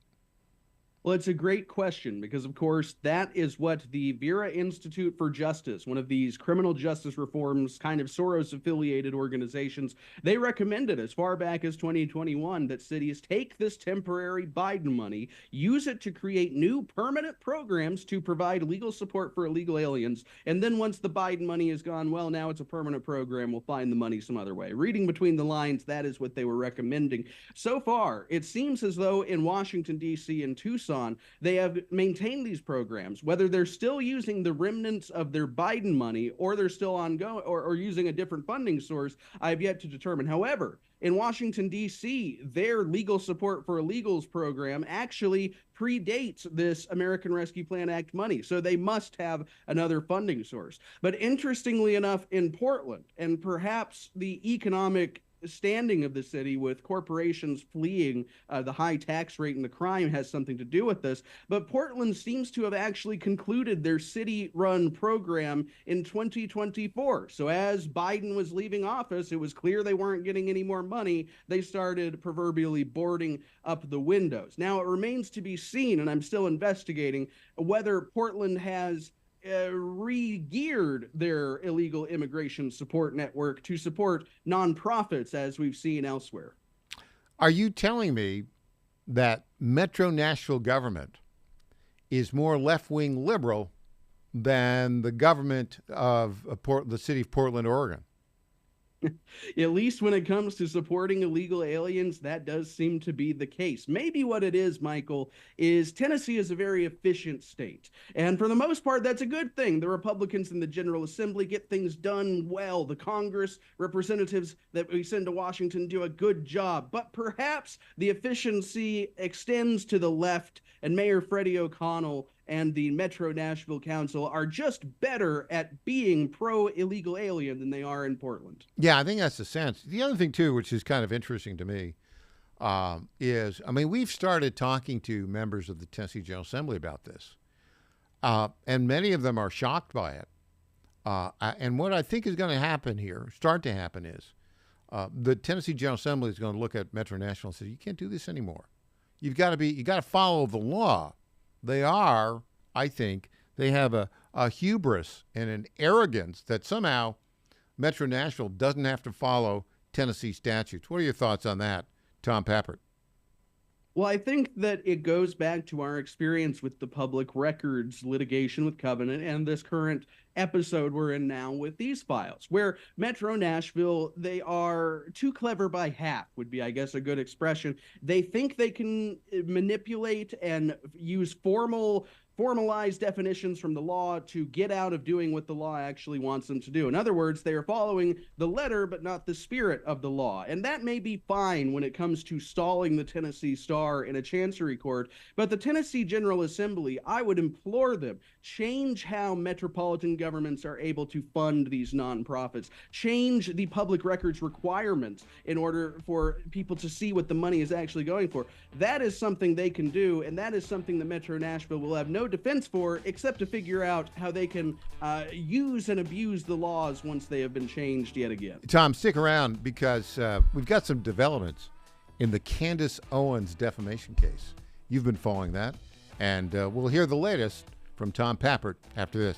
Well, it's a great question because, of course, that is what the Vera Institute for Justice, one of these criminal justice reforms, kind of Soros-affiliated organizations, they recommended as far back as 2021 that cities take this temporary Biden money, use it to create new permanent programs to provide legal support for illegal aliens, and then once the Biden money is gone, well, now it's a permanent program, we'll find the money some other way. Reading between the lines, that is what they were recommending. So far, it seems as though in Washington, D.C. and Tucson, they have maintained these programs, whether they're still using the remnants of their Biden money or they're still ongoing or using a different funding source, I've yet to determine. However, in Washington, D.C., their Legal Support for Illegals program actually predates this American Rescue Plan Act money, so they must have another funding source. But interestingly enough, in Portland, and perhaps the economic standing of the city with corporations fleeing the high tax rate and the crime has something to do with this. But Portland seems to have actually concluded their city-run program in 2024. So as Biden was leaving office, it was clear they weren't getting any more money. They started proverbially boarding up the windows. Now, it remains to be seen, and I'm still investigating, whether Portland has re-geared their illegal immigration support network to support nonprofits as we've seen elsewhere. Are you telling me that Metro Nashville government is more left-wing liberal than the government of the city of Portland, Oregon? At least when it comes to supporting illegal aliens, that does seem to be the case. Maybe what it is, Michael, is Tennessee is a very efficient state. And for the most part, that's a good thing. The Republicans in the General Assembly get things done well. The Congress representatives that we send to Washington do a good job. But perhaps the efficiency extends to the left, and Mayor Freddie O'Connell and the Metro Nashville Council are just better at being pro-illegal alien than they are in Portland. Yeah, I think that's the sense. The other thing, too, which is kind of interesting to me, is, I mean, we've started talking to members of the Tennessee General Assembly about this, and many of them are shocked by it. And what I think is going to happen here, start to happen, is the Tennessee General Assembly is going to look at Metro Nashville and say, you can't do this anymore. You got to follow the law. They are, I think, they have a hubris and an arrogance that somehow Metro Nashville doesn't have to follow Tennessee statutes. What are your thoughts on that, Tom Pappert? Well, I think that it goes back to our experience with the public records litigation with Covenant and this current episode we're in now with these files, where Metro Nashville, they are too clever by half, would be, I guess, a good expression. They think they can manipulate and use formalized definitions from the law to get out of doing what the law actually wants them to do. In other words, they are following the letter but not the spirit of the law. And that may be fine when it comes to stalling the Tennessee Star in a chancery court, but the Tennessee General Assembly, I would implore them, change how metropolitan governments are able to fund these nonprofits, change the public records requirements in order for people to see what the money is actually going for. That is something they can do, and that is something that Metro Nashville will have no defense for, except to figure out how they can use and abuse the laws once they have been changed yet again. Tom, stick around because we've got some developments in the Candace Owens defamation case. You've been following that, and we'll hear the latest from Tom Pappert after this.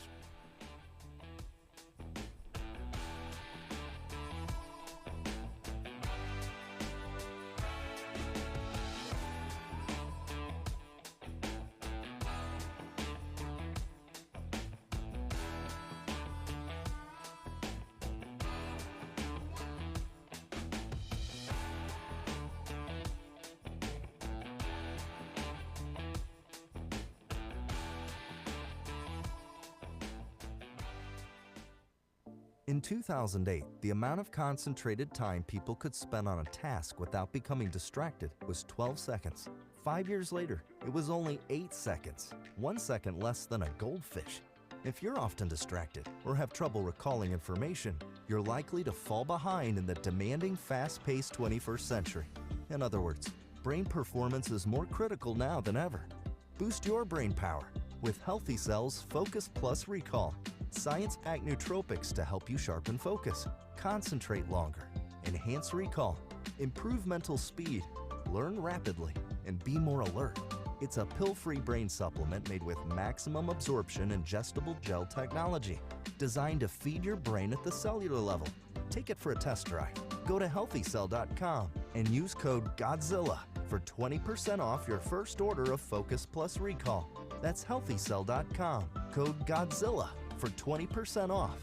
In 2008, the amount of concentrated time people could spend on a task without becoming distracted was 12 seconds. 5 years later, it was only 8 seconds, 1 second less than a goldfish. If you're often distracted or have trouble recalling information, you're likely to fall behind in the demanding, fast-paced 21st century. In other words, brain performance is more critical now than ever. Boost your brain power with Healthy Cells Focus Plus Recall. Science-packed nootropics to help you sharpen focus, concentrate longer, enhance recall, improve mental speed, learn rapidly, and be more alert. It's a pill-free brain supplement made with maximum absorption ingestible gel technology, designed to feed your brain at the cellular level. Take it for a test drive. Go to healthycell.com and use code GODZILLA for 20% off your first order of Focus Plus Recall. That's healthycell.com, code GODZILLA for 20% off.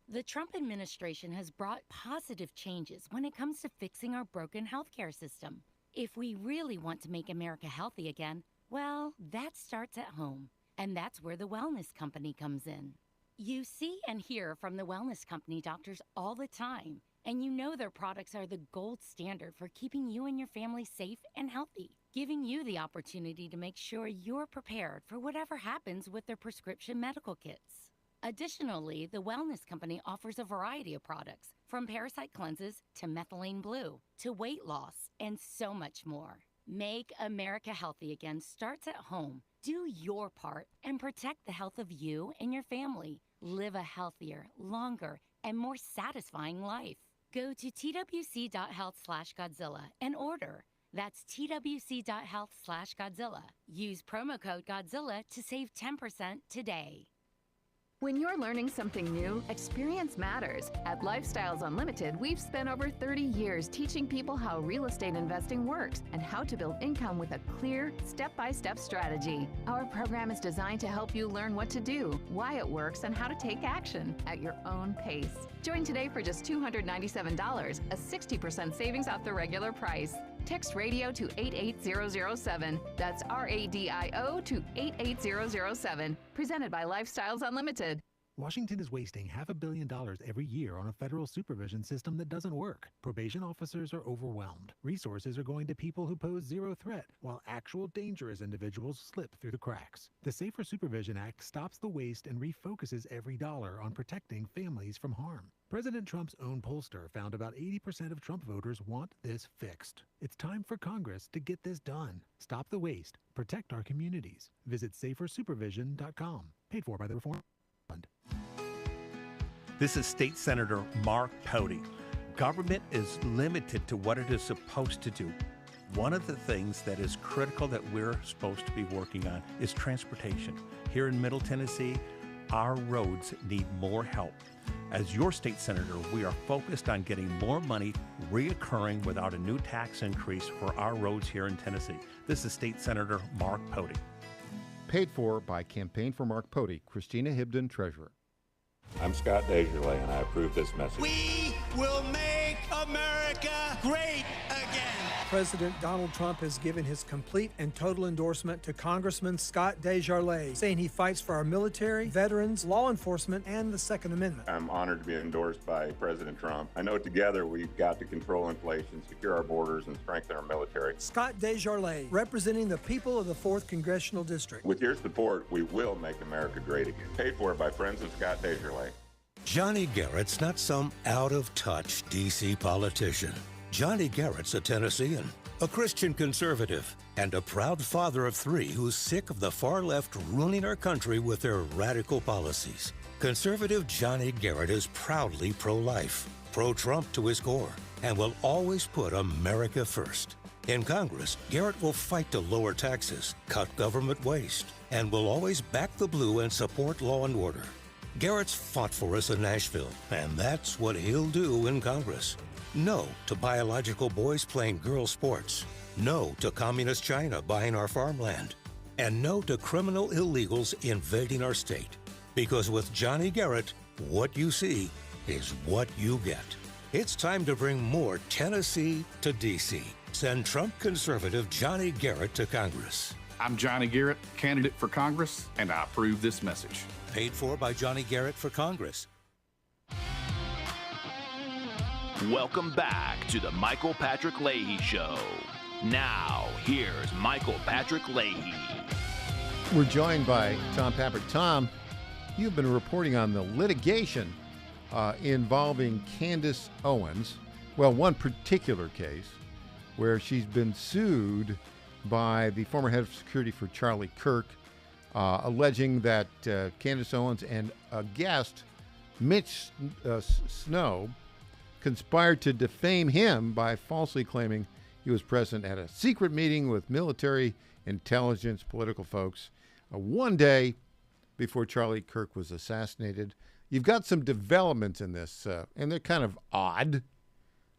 The Trump administration has brought positive changes when it comes to fixing our broken healthcare system. If we really want to make America healthy again, well, that starts at home. And that's where the Wellness Company comes in. You see and hear from the Wellness Company doctors all the time, and you know their products are the gold standard for keeping you and your family safe and healthy, giving you the opportunity to make sure you're prepared for whatever happens with their prescription medical kits. Additionally, the Wellness Company offers a variety of products, from parasite cleanses to methylene blue to weight loss and so much more. Make America healthy again starts at home. Do your part and protect the health of you and your family. Live a healthier, longer, and more satisfying life. Go to twc.health/Godzilla and order. That's twc.health/Godzilla. Use promo code Godzilla to save 10% today. When you're learning something new, experience matters. At Lifestyles Unlimited, we've spent over 30 years teaching people how real estate investing works and how to build income with a clear, step-by-step strategy. Our program is designed to help you learn what to do, why it works, and how to take action at your own pace. Join today for just $297, a 60% savings off the regular price. Text radio to 88007. That's RADIO to 88007. Presented by Lifestyles Unlimited. Washington is wasting $500 million every year on a federal supervision system that doesn't work. Probation officers are overwhelmed. Resources are going to people who pose zero threat, while actual dangerous individuals slip through the cracks. The Safer Supervision Act stops the waste and refocuses every dollar on protecting families from harm. President Trump's own pollster found about 80% of Trump voters want this fixed. It's time for Congress to get this done. Stop the waste. Protect our communities. Visit safersupervision.com. Paid for by the Reform Fund. This is State Senator Mark Pody. Government is limited to what it is supposed to do. One of the things that is critical that we're supposed to be working on is transportation. Here in Middle Tennessee, our roads need more help. As your state senator, we are focused on getting more money reoccurring without a new tax increase for our roads here in Tennessee. This is State Senator Mark Pody. Paid for by Campaign for Mark Pody, Christina Hibden, Treasurer. I'm Scott Desjardins, and I approve this message. We will make America great again. President Donald Trump has given his complete and total endorsement to Congressman Scott Desjardins, saying he fights for our military, veterans, law enforcement, and the Second Amendment. I'm honored to be endorsed by President Trump. I know together we've got to control inflation, secure our borders, and strengthen our military. Scott Desjardins, representing the people of the 4th Congressional District. With your support, we will make America great again. Paid for by friends of Scott Desjardins. Johnny Garrett's not some out-of-touch D.C. politician. Johnny Garrett's a Tennessean, a Christian conservative, and a proud father of 3 who's sick of the far left ruining our country with their radical policies. Conservative Johnny Garrett is proudly pro-life, pro-Trump to his core, and will always put America first. In Congress, Garrett will fight to lower taxes, cut government waste, and will always back the blue and support law and order. Garrett's fought for us in Nashville, and that's what he'll do in Congress. No to biological boys playing girl sports. No to communist China buying our farmland. And no to criminal illegals invading our state. Because with Johnny Garrett, what you see is what you get. It's time to bring more Tennessee to D.C. Send Trump conservative Johnny Garrett to Congress. I'm Johnny Garrett, candidate for Congress, and I approve this message. Paid for by Johnny Garrett for Congress. Welcome back to the Michael Patrick Leahy Show. Now, here's Michael Patrick Leahy. We're joined by Tom Patrick. Tom, you've been reporting on the litigation involving Candace Owens. Well, one particular case where she's been sued by the former head of security for Charlie Kirk, alleging that Candace Owens and a guest, Mitch Snow, conspired to defame him by falsely claiming he was present at a secret meeting with military intelligence, political folks. One day before Charlie Kirk was assassinated, you've got some developments in this, and they're kind of odd,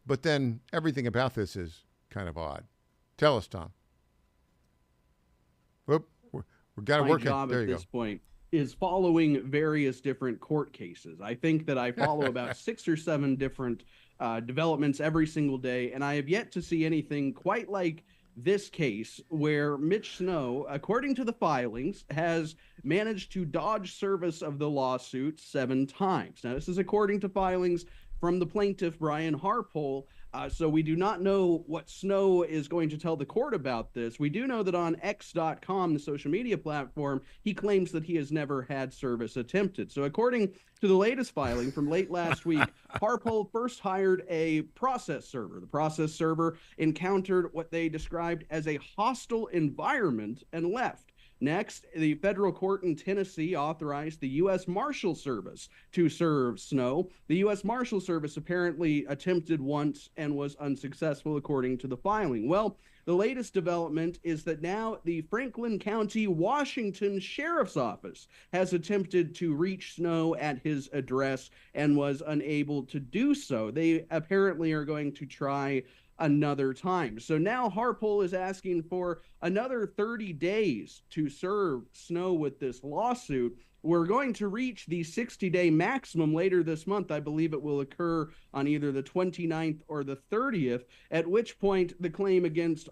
but then everything about this is kind of odd. Tell us, Tom. Whoop, we've got to work My job there at you this go. point is following various different court cases. I think that I follow about 6 or 7 different developments every single day, and I have yet to see anything quite like this case where Mitch Snow, according to the filings, has managed to dodge service of the lawsuit 7 times. Now, this is according to filings from the plaintiff, Brian Harpole. So we do not know what Snow is going to tell the court about this. We do know that on X.com, the social media platform, he claims that he has never had service attempted. So according to the latest filing from late last week, Harpole first hired a process server. The process server encountered what they described as a hostile environment and left. Next, the federal court in Tennessee authorized the U.S. Marshal Service to serve Snow. The U.S. Marshal Service apparently attempted once and was unsuccessful, according to the filing. Well, the latest development is that now the Franklin County, Washington Sheriff's Office has attempted to reach Snow at his address and was unable to do so. They apparently are going to try another time. So now Harpole is asking for another 30 days to serve Snow with this lawsuit. We're going to reach the 60-day maximum later this month. I believe it will occur on either the 29th or the 30th, at which point the claim against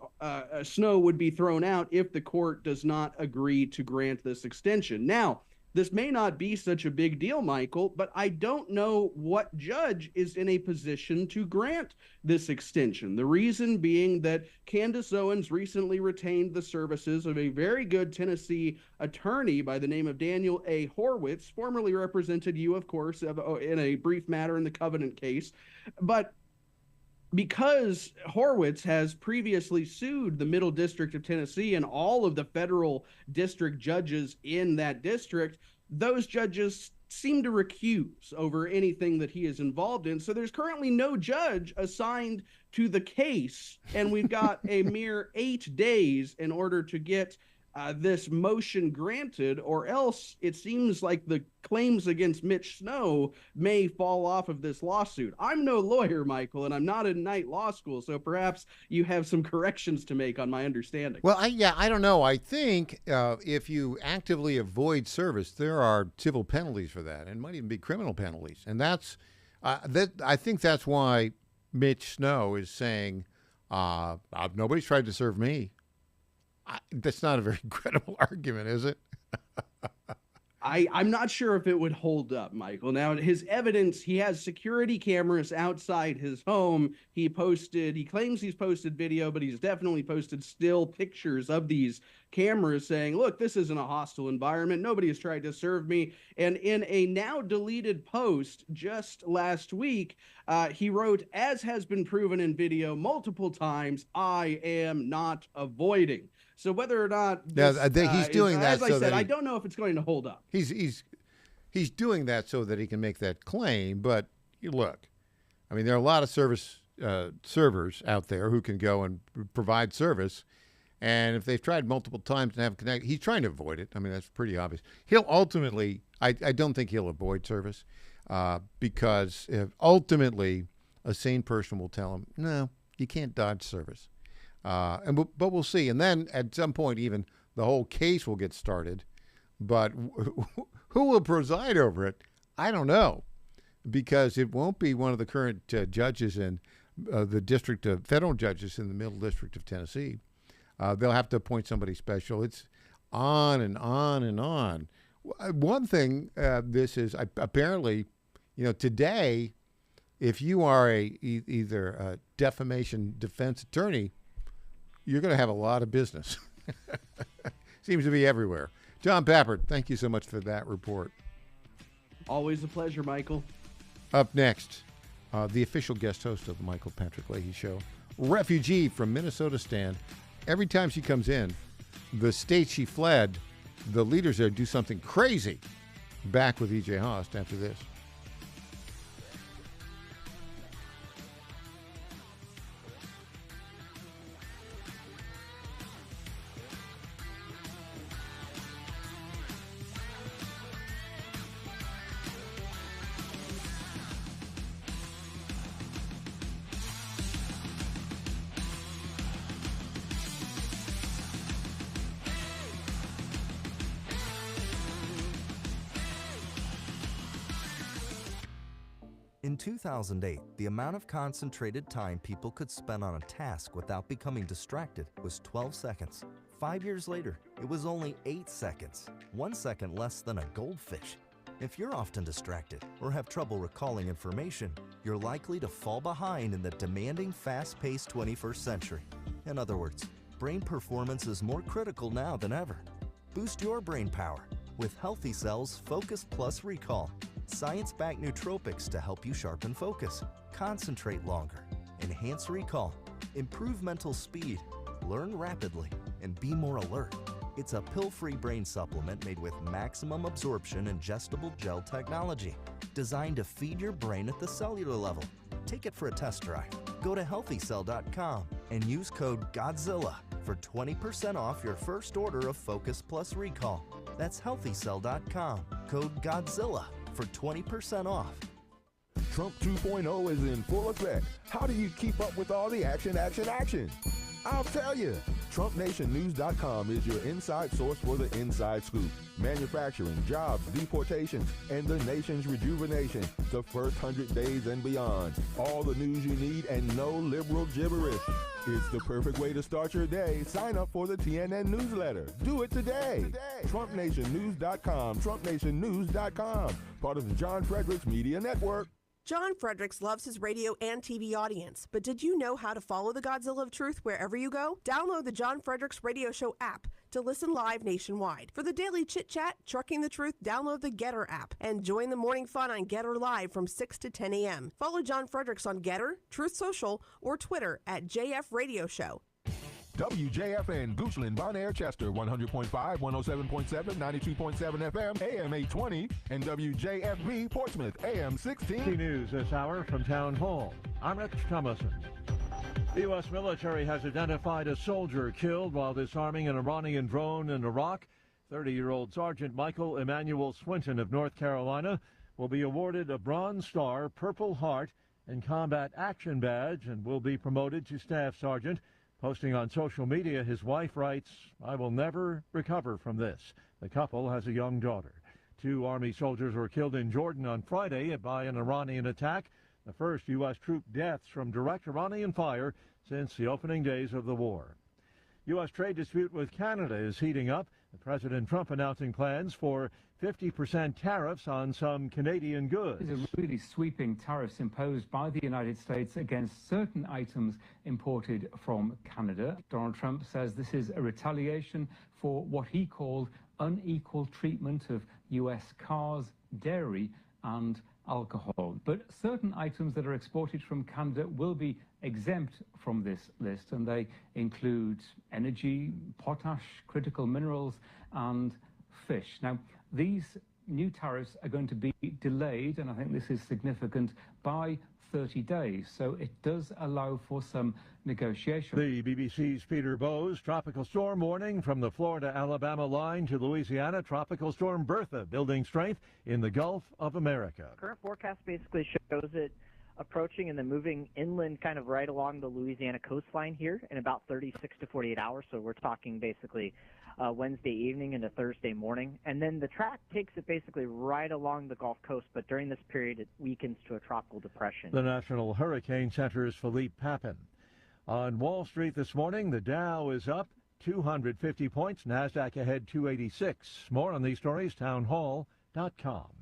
Snow would be thrown out if the court does not agree to grant this extension. Now, this may not be such a big deal, Michael, but I don't know what judge is in a position to grant this extension. The reason being that Candace Owens recently retained the services of a very good Tennessee attorney by the name of Daniel A. Horwitz, formerly represented you, of course, in a brief matter in the Covenant case. But because Horwitz has previously sued the Middle District of Tennessee and all of the federal district judges in that district, those judges seem to recuse over anything that he is involved in. So there's currently no judge assigned to the case, and we've got a mere 8 days in order to get this motion granted, or else it seems like the claims against Mitch Snow may fall off of this lawsuit. I'm no lawyer, Michael, and I'm not in Knight Law School, so perhaps you have some corrections to make on my understanding. Well, I don't know. I think if you actively avoid service, there are civil penalties for that, and might even be criminal penalties. And that's I think that's why Mitch Snow is saying, nobody's tried to serve me. That's not a very credible argument, is it? I'm not sure if it would hold up, Michael. Now, his evidence, he has security cameras outside his home. He claims he's posted video, but he's definitely posted still pictures of these cameras saying, look, this isn't a hostile environment. Nobody has tried to serve me. And in a now deleted post just last week, he wrote, as has been proven in video multiple times, I am not avoiding. So whether or not this, he's doing that, as I said, I don't know if it's going to hold up. He's doing that so that he can make that claim. But you look, I mean, there are a lot of servers out there who can go and provide service, and if they've tried multiple times and haven't connected, he's trying to avoid it. I mean, that's pretty obvious. He'll ultimately, I don't think he'll avoid service because ultimately a sane person will tell him, no, you can't dodge service. But we'll see. And then at some point, even the whole case will get started. But who will preside over it? I don't know, because it won't be one of the current judges in the district of federal judges in the Middle District of Tennessee. They'll have to appoint somebody special. It's on and on and on. One thing, this is apparently, today, if you are either a defamation defense attorney, you're going to have a lot of business. Seems to be everywhere. John Pappert, thank you so much for that report. Always a pleasure, Michael. Up next, the official guest host of the Michael Patrick Leahy Show, refugee from Minnesota Stan. Every time she comes in, the state she fled, the leaders there do something crazy. Back with E.J. Host after this. In 2008, the amount of concentrated time people could spend on a task without becoming distracted was 12 seconds. 5 years later, it was only 8 seconds, 1 second less than a goldfish. If you're often distracted or have trouble recalling information, you're likely to fall behind in the demanding, fast-paced 21st century. In other words, brain performance is more critical now than ever. Boost your brain power with Healthy Cells Focus Plus Recall. Science-backed nootropics to help you sharpen focus, concentrate longer, enhance recall, improve mental speed, learn rapidly, and be more alert. It's a pill-free brain supplement made with maximum absorption ingestible gel technology, designed to feed your brain at the cellular level. Take it for a test drive. Go to healthycell.com and use code GODZILLA for 20% off your first order of Focus Plus Recall. That's healthycell.com, code GODZILLA for 20% off. Trump 2.0 is in full effect. How do you keep up with all the action? I'll tell you. TrumpNationNews.com is your inside source for the inside scoop. Manufacturing, jobs, deportations, and the nation's rejuvenation. The first 100 days and beyond. All the news you need and no liberal gibberish. It's the perfect way to start your day. Sign up for the TNN newsletter. Do it today. TrumpNationNews.com. TrumpNationNews.com. Part of the John Fredericks Media Network. John Fredericks loves his radio and TV audience, but did you know how to follow the Godzilla of Truth wherever you go? Download the John Fredericks Radio Show app to listen live nationwide. For the daily chit-chat, Trucking the Truth, download the Getter app and join the morning fun on Getter Live from 6 to 10 a.m. Follow John Fredericks on Getter, Truth Social, or Twitter at JF Radio Show. WJFN, Goochland, Bonaire, Chester, 100.5, 107.7, 92.7 FM, AM 820, and WJFB, Portsmouth, AM 16. News this hour from Town Hall. I'm Rich Thomason. The U.S. military has identified a soldier killed while disarming an Iranian drone in Iraq. 30-year-old Sergeant Michael Emmanuel Swinton of North Carolina will be awarded a Bronze Star, Purple Heart, and Combat Action Badge and will be promoted to Staff Sergeant. Posting on social media, his wife writes, "I will never recover from this." The couple has a young daughter. 2 Army soldiers were killed in Jordan on Friday by an Iranian attack, the first U.S. troop deaths from direct Iranian fire since the opening days of the war. U.S. trade dispute with Canada is heating up. President Trump announcing plans for 50% tariffs on some Canadian goods. These are really sweeping tariffs imposed by the United States against certain items imported from Canada. Donald Trump says this is a retaliation for what he called unequal treatment of U.S. cars, dairy, and alcohol. But certain items that are exported from Canada will be exempt from this list, and they include energy, potash, critical minerals, and fish. Now, these new tariffs are going to be delayed, and I think this is significant, by 30 days. So it does allow for some negotiation. The BBC's Peter Bowes. Tropical storm warning from the Florida-Alabama line to Louisiana. Tropical storm Bertha building strength in the Gulf of America. Current forecast basically shows it approaching and then moving inland kind of right along the Louisiana coastline here in about 36 to 48 hours. So we're talking basically Wednesday evening into Thursday morning. And then the track takes it basically right along the Gulf Coast, but during this period it weakens to a tropical depression. The National Hurricane Center's Philippe Papin. On Wall Street this morning, the Dow is up 250 points, NASDAQ ahead 286. More on these stories, townhall.com.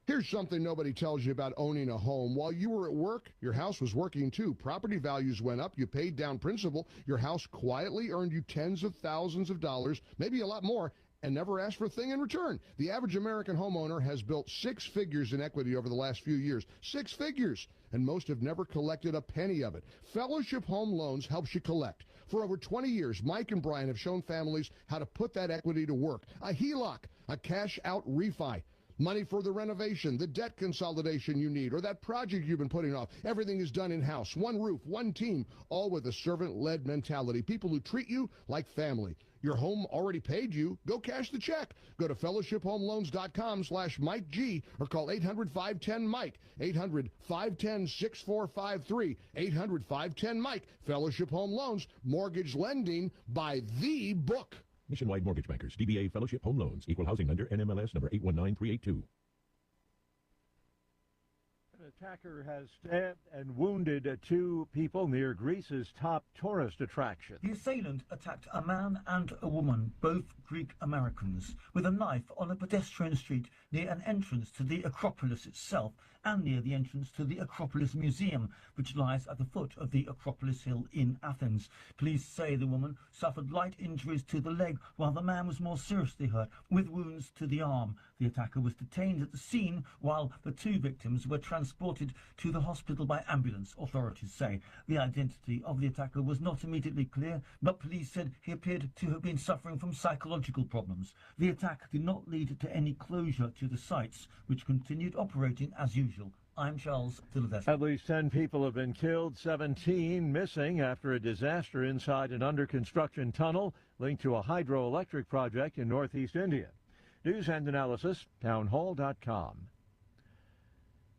Here's something nobody tells you about owning a home. While you were at work, your house was working too. Property values went up, you paid down principal, your house quietly earned you tens of thousands of dollars, maybe a lot more, and never asked for a thing in return. The average American homeowner has built 6 figures in equity over the last few years. 6 figures! And most have never collected a penny of it. Fellowship Home Loans helps you collect. For over 20 years, Mike and Brian have shown families how to put that equity to work. A HELOC, a cash-out refi. Money for the renovation, the debt consolidation you need, or that project you've been putting off. Everything is done in-house. One roof, one team, all with a servant-led mentality. People who treat you like family. Your home already paid you. Go cash the check. Go to fellowshiphomeloans.com/Mike G or call 800-510-MIKE. 800-510-6453. 800-510-MIKE. Fellowship Home Loans. Mortgage lending by the book. Nationwide Mortgage Bankers, DBA Fellowship Home Loans, Equal Housing Lender, NMLS number 819382. An attacker has stabbed and wounded 2 people near Greece's top tourist attraction. The assailant attacked a man and a woman, both Greek Americans, with a knife on a pedestrian street near an entrance to the Acropolis itself and near the entrance to the Acropolis Museum, which lies at the foot of the Acropolis Hill in Athens. Police say the woman suffered light injuries to the leg, while the man was more seriously hurt, with wounds to the arm. The attacker was detained at the scene, while the 2 victims were transported to the hospital by ambulance, authorities say. The identity of the attacker was not immediately clear, but police said he appeared to have been suffering from psychological problems. The attack did not lead to any closure to the sites, which continued operating as usual. I'm Charles Philadelphia. At least 10 people have been killed, 17 missing after a disaster inside an under-construction tunnel linked to a hydroelectric project in northeast India. News and analysis, townhall.com.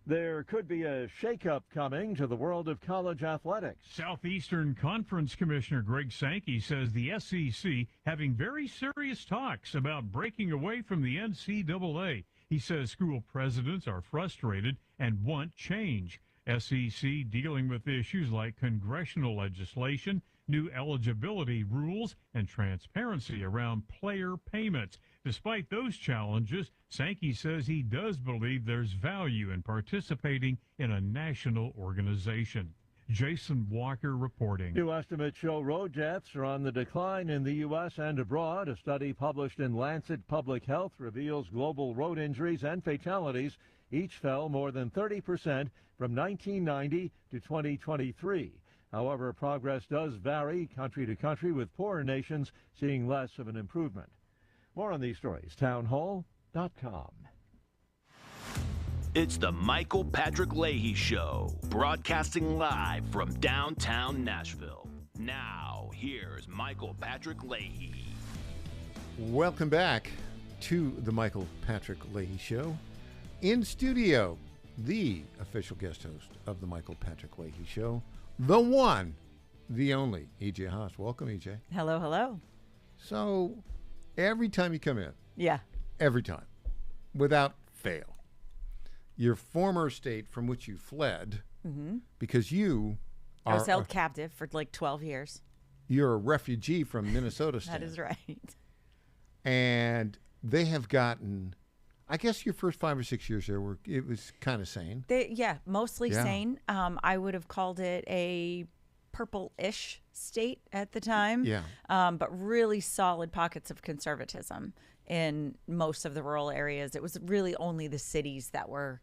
There could be a shakeup coming to the world of college athletics. Southeastern Conference Commissioner Greg Sankey says the SEC having very serious talks about breaking away from the NCAA. He says school presidents are frustrated and want change. SEC dealing with issues like congressional legislation, new eligibility rules, and transparency around player payments. Despite those challenges, Sankey says he does believe there's value in participating in a national organization. Jason Walker reporting. New estimates show road deaths are on the decline in the U.S. and abroad. A study published in Lancet Public Health reveals global road injuries and fatalities each fell more than 30% from 1990 to 2023. However, progress does vary country to country, with poorer nations seeing less of an improvement. More on these stories, townhall.com. It's the Michael Patrick Leahy Show, broadcasting live from downtown Nashville. Now, here's Michael Patrick Leahy. Welcome back to the Michael Patrick Leahy Show. In studio, the official guest host of the Michael Patrick Leahy Show, the one, the only, E.J. Haas. Welcome, E.J. Hello, hello. So, every time you come in, yeah, every time, without fail, your former state from which you fled, because you I was held captive for like 12 years. You're a refugee from Minnesota state. That is right. And they have gotten, I guess your first 5 or 6 years there it was kind of sane. Mostly sane. I would have called it a purple-ish state at the time. Yeah. But really solid pockets of conservatism in most of the rural areas. It was really only the cities that were,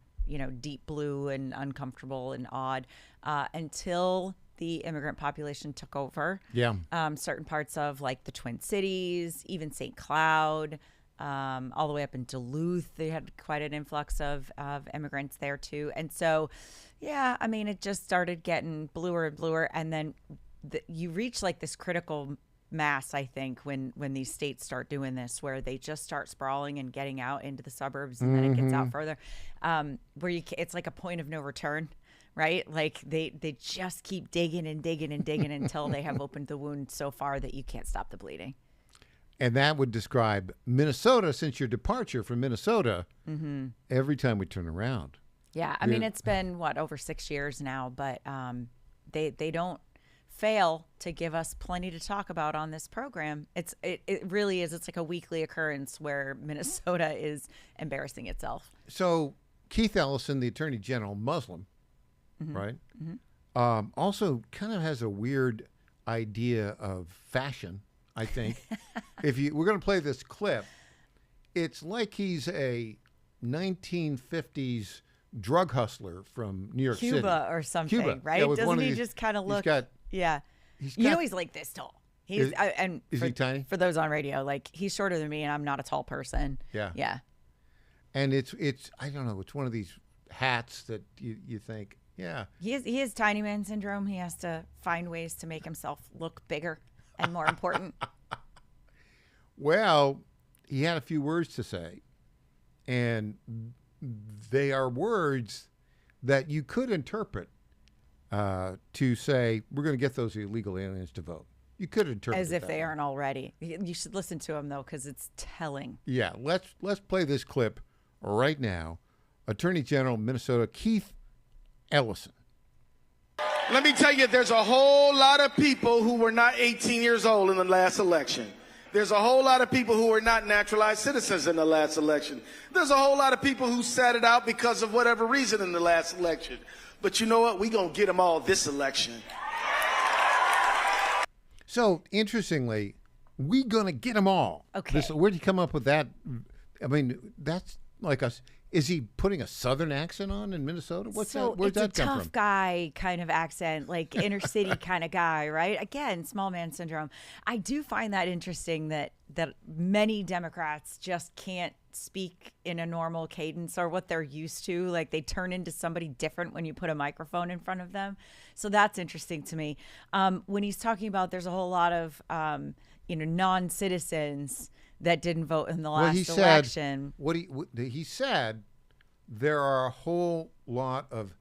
deep blue and uncomfortable and odd until the immigrant population took over. Yeah. Certain parts of like the Twin Cities, even St. Cloud, all the way up in Duluth, they had quite an influx of immigrants there too. And so, it just started getting bluer and bluer. And then you reach like this critical mass, I think, when these states start doing this, where they just start sprawling and getting out into the suburbs, and then it gets out further, where it's like a point of no return, right? Like they just keep digging and digging and digging until they have opened the wound so far that you can't stop the bleeding. And that would describe Minnesota since your departure from Minnesota. Every time we turn around. Yeah, it's been over 6 years now, but they don't fail to give us plenty to talk about on this program. It really is. It's like a weekly occurrence where Minnesota is embarrassing itself. So Keith Ellison, the Attorney General, Muslim, right? Also kind of has a weird idea of fashion, I think. We're going to play this clip. It's like he's a 1950s drug hustler from New York City. Cuba or something, right? Yeah, doesn't he just kind of look... he's like this tall. He's is he tiny? For those on radio, like he's shorter than me, and I'm not a tall person. Yeah. And it's I don't know. It's one of these hats that you think, He has tiny man syndrome. He has to find ways to make himself look bigger and more important. Well, he had a few words to say, and they are words that you could interpret to say, we're going to get those illegal aliens to vote. You could interpret as if they aren't already. You should listen to him, though, because it's telling. Yeah, let's play this clip right now. Attorney General of Minnesota Keith Ellison. Let me tell you, there's a whole lot of people who were not 18 years old in the last election. There's a whole lot of people who were not naturalized citizens in the last election. There's a whole lot of people who sat it out because of whatever reason in the last election. But you know what? We're going to get them all this election. So, interestingly, we going to get them all. Okay. Where'd you come up with that? I mean, that's like us. Is he putting a Southern accent on in Minnesota? Where's that come from? It's a tough guy kind of accent, like inner city kind of guy, right? Again, small man syndrome. I do find that interesting that many Democrats just can't speak in a normal cadence or what they're used to. Like they turn into somebody different when you put a microphone in front of them. So that's interesting to me. When he's talking about there's a whole lot of non-citizens that didn't vote in the last election. He said there are a whole lot of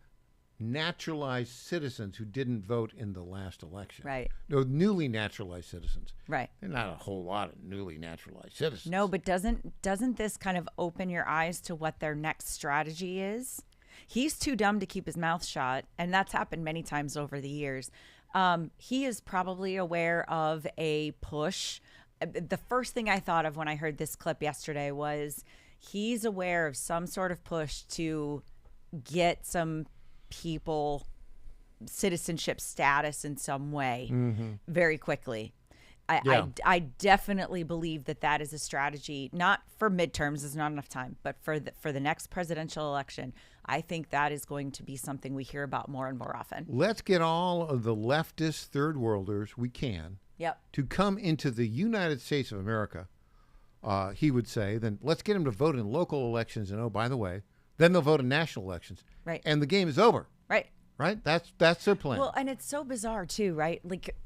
naturalized citizens who didn't vote in the last election. Right. No, newly naturalized citizens. Right. They're not a whole lot of newly naturalized citizens. No, but doesn't this kind of open your eyes to what their next strategy is? He's too dumb to keep his mouth shut, and that's happened many times over the years. He is probably aware of a push. The first thing I thought of when I heard this clip yesterday was he's aware of some sort of push to get some people citizenship status in some way very quickly. I definitely believe that is a strategy, not for midterms, there's not enough time, but for the next presidential election. I think that is going to be something we hear about more and more often. Let's get all of the leftist third worlders we can to come into the United States of America, he would say. Then let's get them to vote in local elections. And, oh, by the way, then they'll vote in national elections. Right. And the game is over. Right. Right? That's their plan. Well, and it's so bizarre, too, right? Like,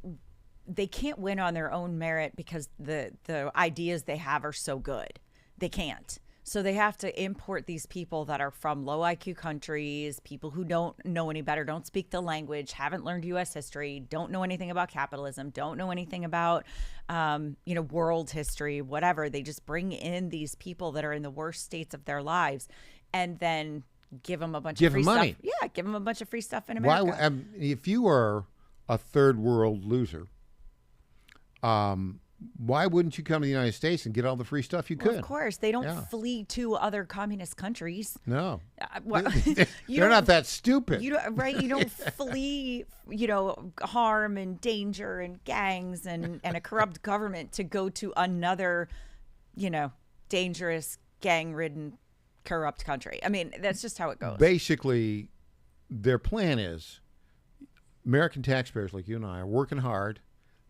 they can't win on their own merit because the ideas they have are so good. They can't. So they have to import these people that are from low IQ countries, people who don't know any better, don't speak the language, haven't learned U.S. history, don't know anything about capitalism, don't know anything about, world history, whatever. They just bring in these people that are in the worst states of their lives and then give them a bunch of free money. stuff. Yeah, give them a bunch of free stuff in America. If you are a third world loser, why wouldn't you come to the United States and get all the free stuff you could? Of course. They don't flee to other communist countries. No. They're not that stupid. You don't flee, harm and danger and gangs and a corrupt government to go to another, dangerous, gang-ridden, corrupt country. I mean, that's just how it goes. Basically, their plan is American taxpayers like you and I are working hard.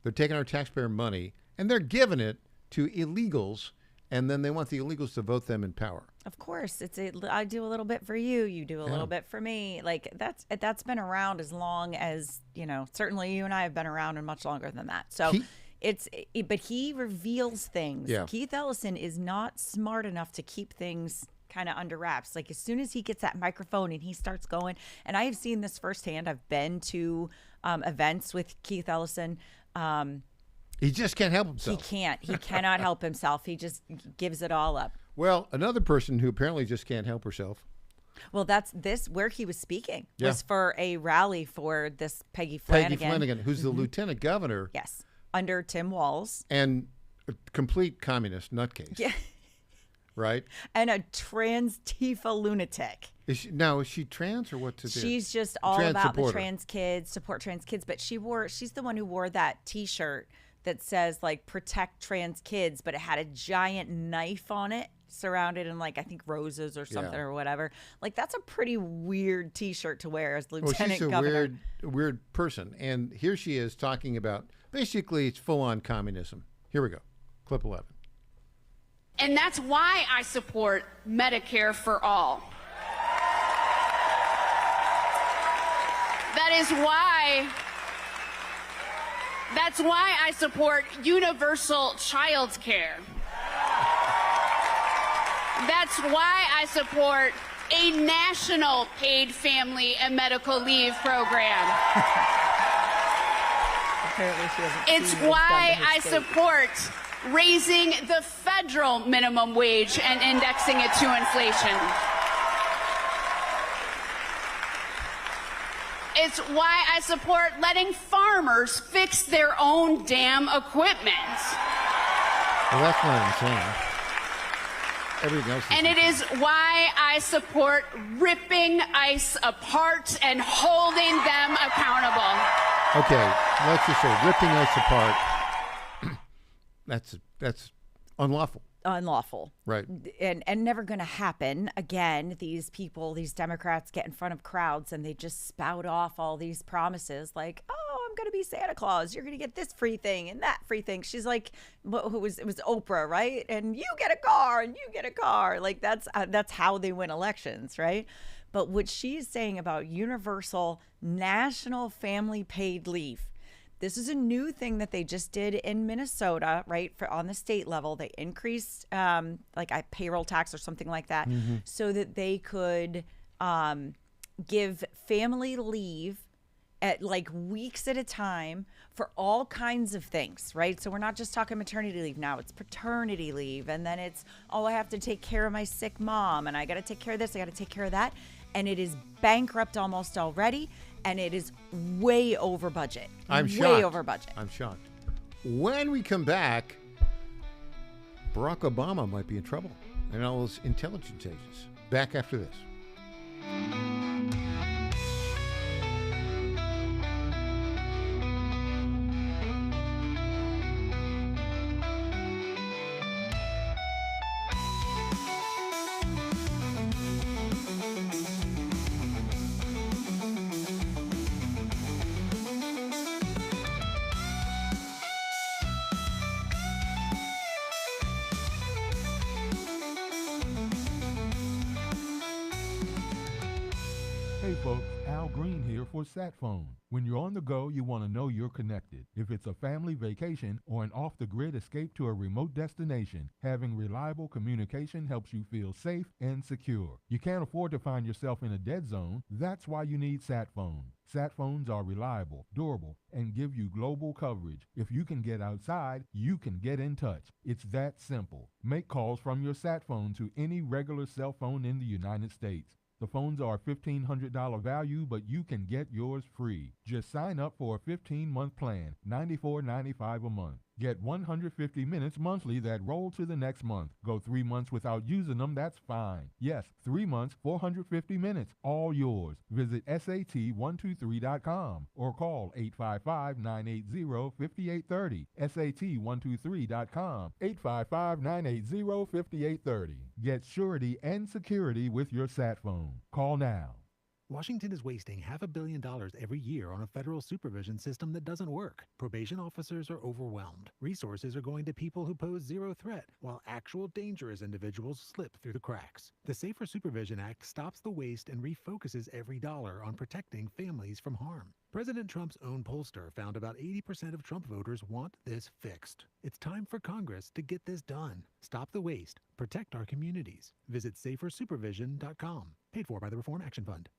They're taking our taxpayer money and they're giving it to illegals, and then they want the illegals to vote them in power. Of course, I do a little bit for you, you do a little bit for me. Like that's been around as long as certainly you and I have been around, and much longer than that. So but he reveals things. Yeah. Keith Ellison is not smart enough to keep things kind of under wraps. Like as soon as he gets that microphone and he starts going, and I have seen this firsthand. I've been to events with Keith Ellison. He just can't help himself. He cannot help himself. He just gives it all up. Well, another person who apparently just can't help herself. Well, where he was speaking was for a rally for this Peggy Flanagan. Who's the lieutenant governor. Yes, under Tim Walz. And a complete communist nutcase. Yeah. Right? And a trans Tifa lunatic. Is she trans or what to do? She's just all about the trans kids, support trans kids. But she's the one who wore that T-shirt that says like protect trans kids, but it had a giant knife on it surrounded in like I think roses or something or whatever. Like that's a pretty weird T-shirt to wear as lieutenant governor. She's a weird person. And here she is talking about basically it's full-on communism. Here we go. Clip 11. And that's why I support Medicare for all. That's why I support universal child care. That's why I support a national paid family and medical leave program. It's why I support raising the federal minimum wage and indexing it to inflation. It's why I support letting farmers fix their own damn equipment. Well, that's not insane. Everything else is And it is why I support ripping ICE apart and holding them accountable. Okay, let's just say ripping us apart. That's unlawful. Unlawful. Right. And never going to happen. Again, these people, these Democrats get in front of crowds and they just spout off all these promises like, oh, I'm going to be Santa Claus. You're going to get this free thing and that free thing. She's like, it was Oprah, right? And you get a car and you get a car. Like that's how they win elections, right? But what she's saying about universal national family paid leave, this is a new thing that they just did in Minnesota, right? On the state level, they increased like a payroll tax or something like that, so that they could give family leave at like weeks at a time for all kinds of things, right? So we're not just talking maternity leave now, it's paternity leave. And then it's, oh, I have to take care of my sick mom and I got to take care of this, I got to take care of that. And it is bankrupt almost already. And it is way over budget. I'm shocked. Way over budget. I'm shocked. When we come back, Barack Obama might be in trouble and all those intelligence agents. Back after this. Hey folks, Al Green here for Sat Phone. When you're on the go, you want to know you're connected. If it's a family vacation or an off-the-grid escape to a remote destination, having reliable communication helps you feel safe and secure. You can't afford to find yourself in a dead zone. That's why you need Sat Phone. Sat phones are reliable, durable, and give you global coverage. If you can get outside, you can get in touch. It's that simple. Make calls from your Sat Phone to any regular cell phone in the United States. The phones are $1,500 value, but you can get yours free. Just sign up for a 15-month plan, $94.95 a month. Get 150 minutes monthly that roll to the next month. Go 3 months without using them, that's fine. Yes, 3 months, 450 minutes, all yours. Visit SAT123.com or call 855-980-5830. SAT123.com, 855-980-5830. Get surety and security with your Sat Phone. Call now. Washington is wasting $500 million every year on a federal supervision system that doesn't work. Probation officers are overwhelmed. Resources are going to people who pose zero threat, while actual dangerous individuals slip through the cracks. The Safer Supervision Act stops the waste and refocuses every dollar on protecting families from harm. President Trump's own pollster found about 80% of Trump voters want this fixed. It's time for Congress to get this done. Stop the waste. Protect our communities. Visit safersupervision.com. Paid for by the Reform Action Fund.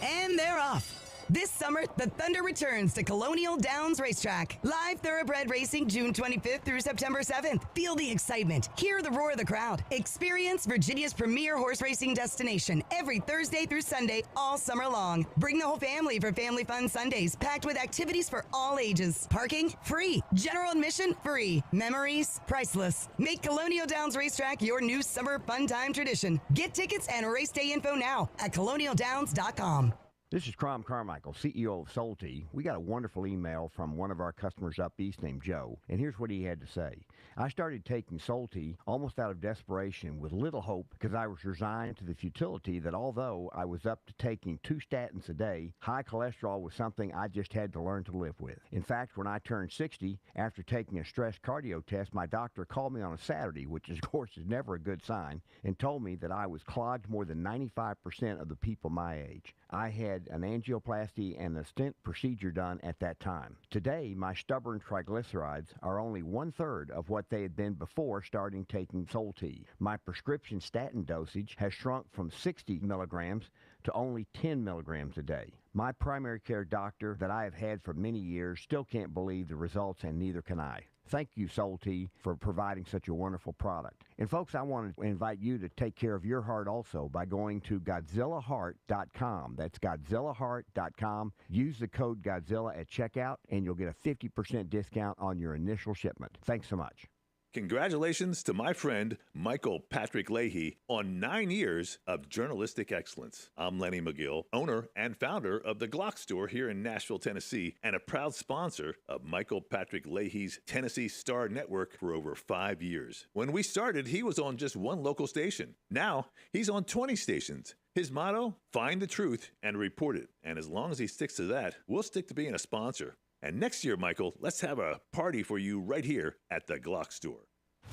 And they're off. This summer, the Thunder returns to Colonial Downs Racetrack. Live thoroughbred racing June 25th through September 7th. Feel the excitement. Hear the roar of the crowd. Experience Virginia's premier horse racing destination every Thursday through Sunday all summer long. Bring the whole family for Family Fun Sundays, packed with activities for all ages. Parking? Free. General admission? Free. Memories? Priceless. Make Colonial Downs Racetrack your new summer fun time tradition. Get tickets and race day info now at colonialdowns.com. This is Crom Carmichael, CEO of Solti. We got a wonderful email from one of our customers up east named Joe, and here's what he had to say. I started taking Solti almost out of desperation with little hope because I was resigned to the futility that although I was up to taking 2 statins a day, high cholesterol was something I just had to learn to live with. In fact, when I turned 60, after taking a stress cardio test, my doctor called me on a Saturday, which of course is never a good sign, and told me that I was clogged more than 95% of the people my age. I had an angioplasty and a stent procedure done at that time. Today, my stubborn triglycerides are only 1/3 of what they had been before starting taking Solti. My prescription statin dosage has shrunk from 60 milligrams to only 10 milligrams a day. My primary care doctor that I have had for many years still can't believe the results, and neither can I. Thank you, Salty, for providing such a wonderful product. And folks, I want to invite you to take care of your heart also by going to GodzillaHeart.com. That's GodzillaHeart.com. Use the code Godzilla at checkout, and you'll get a 50% discount on your initial shipment. Thanks so much. Congratulations to my friend Michael Patrick Leahy on 9 years of journalistic excellence. I'm Lenny McGill, owner and founder of the Glock Store here in Nashville, Tennessee, and a proud sponsor of Michael Patrick Leahy's Tennessee Star Network for over 5 years. When we started, he was on just one local station. Now, he's on 20 stations. His motto, find the truth and report it. And as long as he sticks to that, we'll stick to being a sponsor. And next year, Michael, let's have a party for you right here at the Glock Store.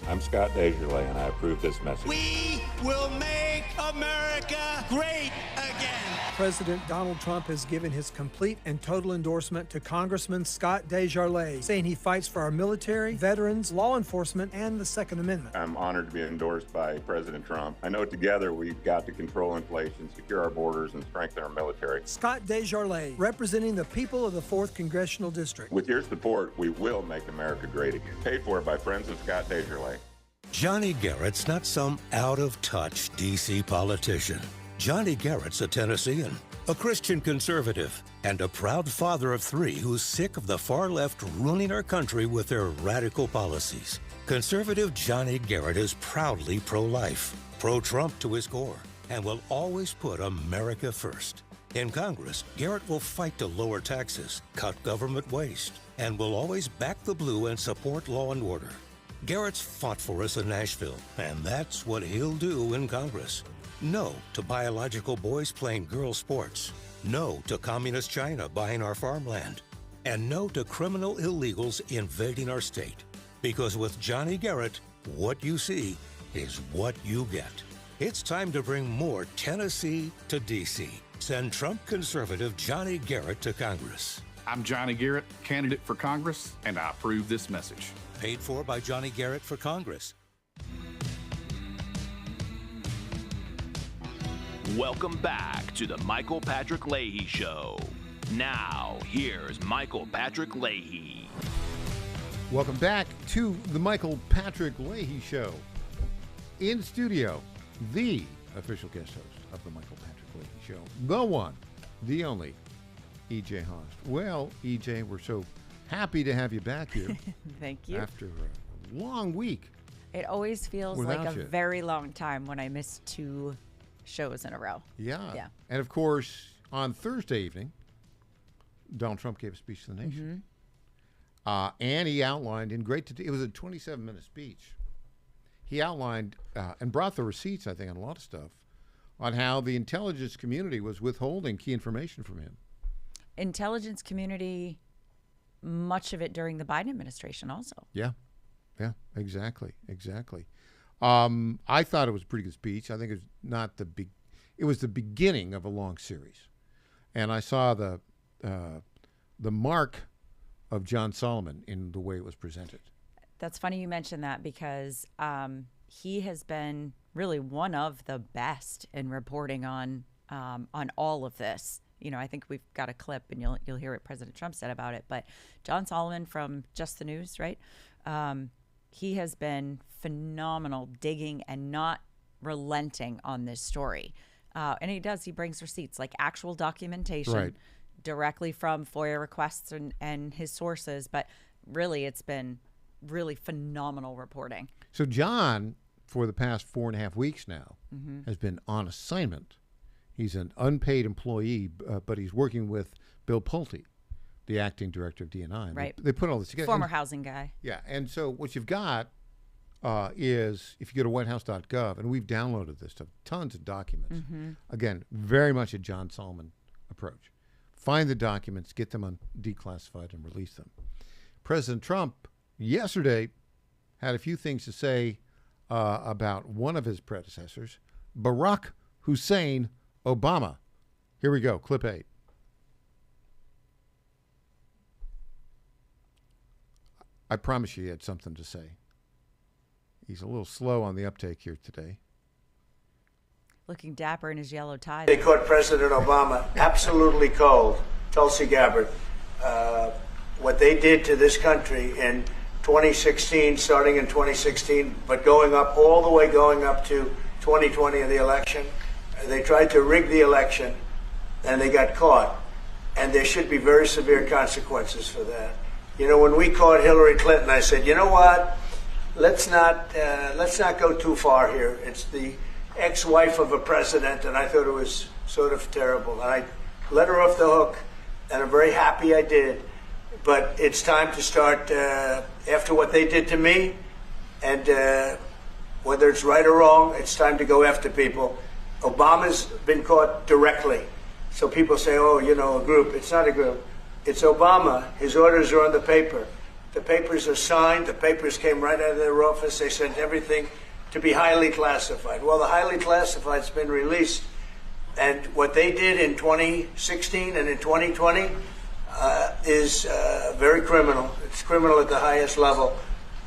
I'm Scott Desjardins, and I approve this message. We will make America great again. President Donald Trump has given his complete and total endorsement to Congressman Scott Desjardins, saying he fights for our military, veterans, law enforcement, and the Second Amendment. I'm honored to be endorsed by President Trump. I know together we've got to control inflation, secure our borders, and strengthen our military. Scott Desjardins, representing the people of the 4th Congressional District. With your support, we will make America great again. Paid for by friends of Scott Desjardins. Johnny Garrett's not some out-of-touch D.C. politician. Johnny Garrett's a Tennessean, a Christian conservative, and a proud father of 3 who's sick of the far left ruling our country with their radical policies. Conservative Johnny Garrett is proudly pro-life, pro-Trump to his core, and will always put America first. In Congress, Garrett will fight to lower taxes, cut government waste, and will always back the blue and support law and order. Garrett's fought for us in Nashville, and that's what he'll do in Congress. No to biological boys playing girl sports. No to communist China buying our farmland. And no to criminal illegals invading our state. Because with Johnny Garrett, what you see is what you get. It's time to bring more Tennessee to D.C. Send Trump conservative Johnny Garrett to Congress. I'm Johnny Garrett, candidate for Congress, and I approve this message. Paid for by Johnny Garrett for Congress. Welcome back to the Michael Patrick Leahy Show. Now, here's Michael Patrick Leahy. Welcome back to the Michael Patrick Leahy Show. In studio, the official guest host of the Michael Patrick Leahy Show, the one, the only, E.J. Host. Well, E.J., we're so happy to have you back here. Thank you. After a long week. It always feels like a very long time when I miss 2 shows in a row. Yeah. And of course, on Thursday evening, Donald Trump gave a speech to the nation. And he outlined in great detail, it was a 27-minute speech. He outlined and brought the receipts, I think, on a lot of stuff, on how the intelligence community was withholding key information from him. Intelligence community, much of it during the Biden administration also. Yeah, exactly. I thought it was a pretty good speech. I think it was not it was the beginning of a long series. And I saw the mark of John Solomon in the way it was presented. That's funny you mentioned that because he has been really one of the best in reporting on all of this. You know, I think we've got a clip, and you'll hear what President Trump said about it. But John Solomon from Just the News, right? He has been phenomenal digging and not relenting on this story. And he brings receipts, like actual documentation directly from FOIA requests and his sources. But really, it's been really phenomenal reporting. So John, for the past 4.5 weeks now, has been on assignment. He's an unpaid employee, but he's working with Bill Pulte, the acting director of DNI. Right. They put all this together. Former housing guy. Yeah. And so what you've got is, if you go to whitehouse.gov, and we've downloaded this stuff, tons of documents. Again, very much a John Solomon approach. Find the documents, get them declassified, and release them. President Trump yesterday had a few things to say about one of his predecessors, Barack Hussein Obama. Here we go, clip 8. I promise you he had something to say. He's a little slow on the uptake here today. Looking dapper in his yellow tie. They caught President Obama absolutely cold. Tulsi Gabbard. What they did to this country in 2016, starting in 2016, but going up all the way going up to 2020 in the election. They tried to rig the election, and they got caught. And there should be very severe consequences for that. You know, when we caught Hillary Clinton, I said, you know what? Let's not go too far here. It's the ex-wife of a president, and I thought it was sort of terrible. And I let her off the hook, and I'm very happy I did. But it's time to start, after what they did to me, and whether it's right or wrong, it's time to go after people. Obama's been caught directly. So people say, oh, you know, a group. It's not a group. It's Obama. His orders are on the paper. The papers are signed. The papers came right out of their office. They sent everything to be highly classified. Well, the highly classified's been released. And what they did in 2016 and in 2020 is very criminal. It's criminal at the highest level.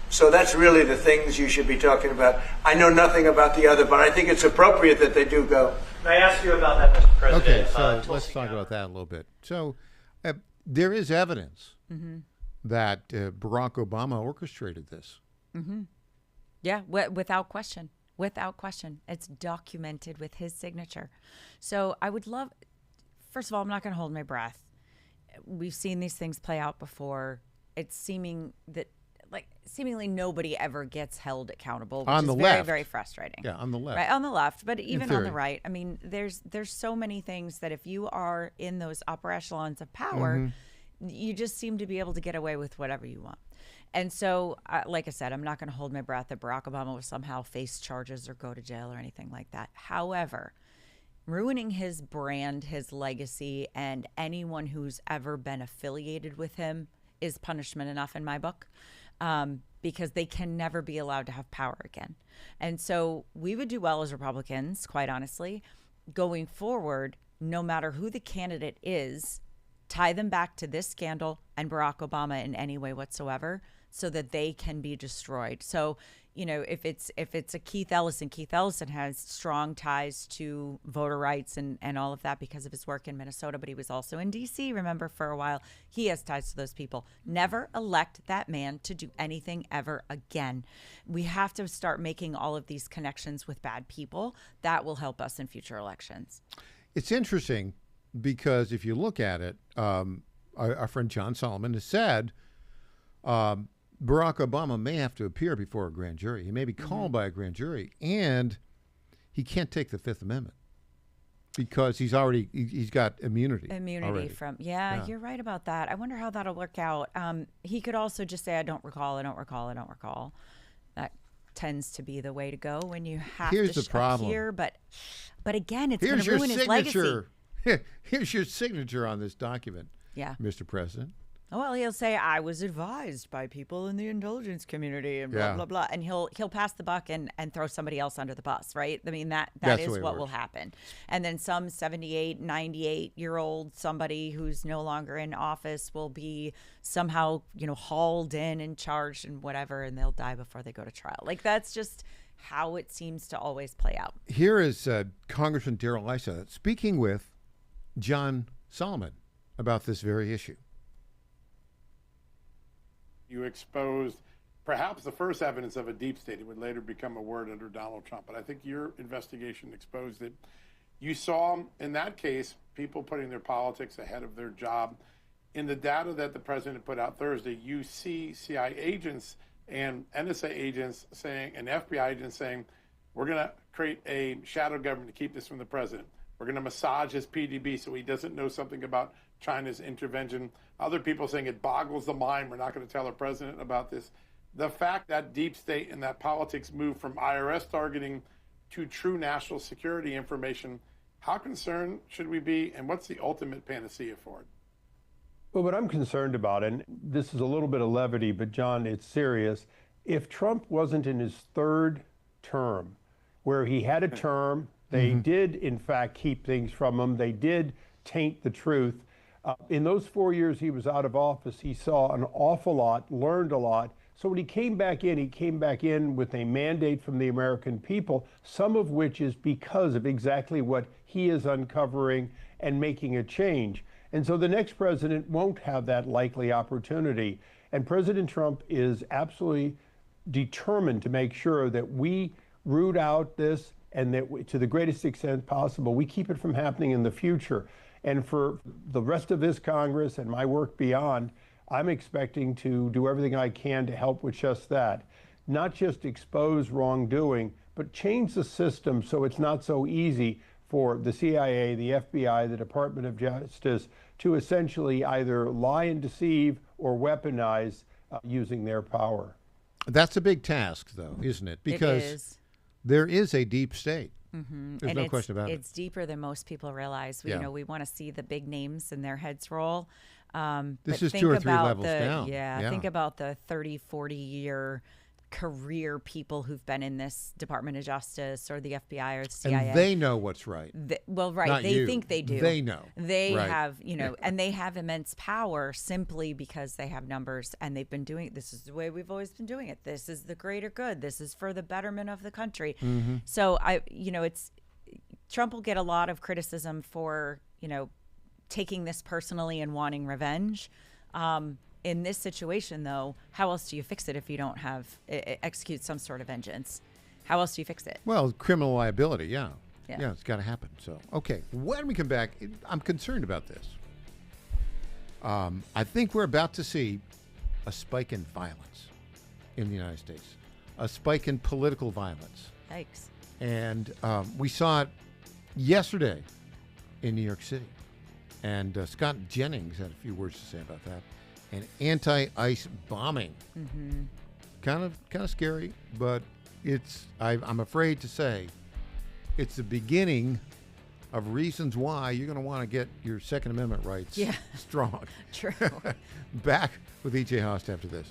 So that's really the things you should be talking about. I know nothing about the other, but I think it's appropriate that they do go. May I ask you about that, Mr. President? Okay, so let's talk about that a little bit. So there is evidence that Barack Obama orchestrated this. Yeah, without question. Without question. It's documented with his signature. So I would love, first of all, I'm not going to hold my breath. We've seen these things play out before. It's seemingly nobody ever gets held accountable, which on the is left. very, very frustrating. Yeah, on the left. Right, on the left, but even on the right. I mean, there's so many things that if you are in those upper echelons of power, you just seem to be able to get away with whatever you want. And so, like I said, I'm not going to hold my breath that Barack Obama will somehow face charges or go to jail or anything like that. However, ruining his brand, his legacy, and anyone who's ever been affiliated with him is punishment enough in my book, because they can never be allowed to have power again. And so we would do well as Republicans, quite honestly, going forward, no matter who the candidate is, tie them back to this scandal and Barack Obama in any way whatsoever so that they can be destroyed. So, you know, if it's a Keith Ellison has strong ties to voter rights and all of that because of his work in Minnesota, but he was also in D.C., remember, for a while. He has ties to those people. Never elect that man to do anything ever again. We have to start making all of these connections with bad people. That will help us in future elections. It's interesting because if you look at it, our friend John Solomon has said Barack Obama may have to appear before a grand jury. He may be called by a grand jury, and he can't take the Fifth Amendment because he's got immunity. Already. From you're right about that. I wonder how that'll work out. He could also just say, I don't recall. That tends to be the way to go when you have Here's to the problem. Here, but again, it's going to ruin his legacy. Here's your signature on this document, Mr. President. Well, he'll say, I was advised by people in the intelligence community and blah, blah, blah. And he'll pass the buck and throw somebody else under the bus, right? I mean, that is what will happen. And then some 78, 98-year-old somebody who's no longer in office will be somehow, hauled in and charged and whatever, and they'll die before they go to trial. Like, that's just how it seems to always play out. Here is Congressman Darrell Issa speaking with John Solomon about this very issue. You exposed perhaps the first evidence of a deep state. It would later become a word under Donald Trump. But I think your investigation exposed it. You saw, in that case, people putting their politics ahead of their job. In the data that the president put out Thursday, you see CIA agents and NSA agents saying, and FBI agents saying, we're going to create a shadow government to keep this from the president. We're going to massage his PDB so he doesn't know something about China's intervention. Other people saying it boggles the mind. We're not going to tell the president about this. The fact that deep state and that politics moved from IRS targeting to true national security information, how concerned should we be, and what's the ultimate panacea for it? Well, what I'm concerned about, and this is a little bit of levity, but John, it's serious. If Trump wasn't in his third term, where he had a term, they did, in fact, keep things from him. They did taint the truth. In those 4 years he was out of office, he saw an awful lot, learned a lot. So when he came back in with a mandate from the American people, some of which is because of exactly what he is uncovering and making a change. And so the next president won't have that likely opportunity. And President Trump is absolutely determined to make sure that we root out this and that to the greatest extent possible, we keep it from happening in the future. And for the rest of this Congress and my work beyond, I'm expecting to do everything I can to help with just that. Not just expose wrongdoing, but change the system so it's not so easy for the CIA, the FBI, the Department of Justice to essentially either lie and deceive or weaponize using their power. That's a big task, though, isn't it? Because there is a deep state. Mm-hmm. There's no question about it. It's deeper than most people realize. Yeah. You know, we want to see the big names and their heads roll. This is 2 or 3 levels down. Yeah, think about the 30, 40-year career people who've been in this Department of Justice or the FBI or the CIA. And they know what's right. Right. They think they do. They know. They have, and they have immense power simply because they have numbers and they've been doing it. This is the way we've always been doing it. This is the greater good. This is for the betterment of the country. Mm-hmm. So Trump will get a lot of criticism for, taking this personally and wanting revenge. In this situation, though, how else do you fix it if you don't execute some sort of vengeance? How else do you fix it? Well, criminal liability, yeah, it's got to happen. So, okay, when we come back, I'm concerned about this. I think we're about to see a spike in violence in the United States, a spike in political violence. Yikes. And we saw it yesterday in New York City. And Scott Jennings had a few words to say about that. An anti-ICE bombing. Mm-hmm. Kind of scary, but I'm afraid to say it's the beginning of reasons why you're going to want to get your Second Amendment rights strong. True. Back with E.J. Haust after this.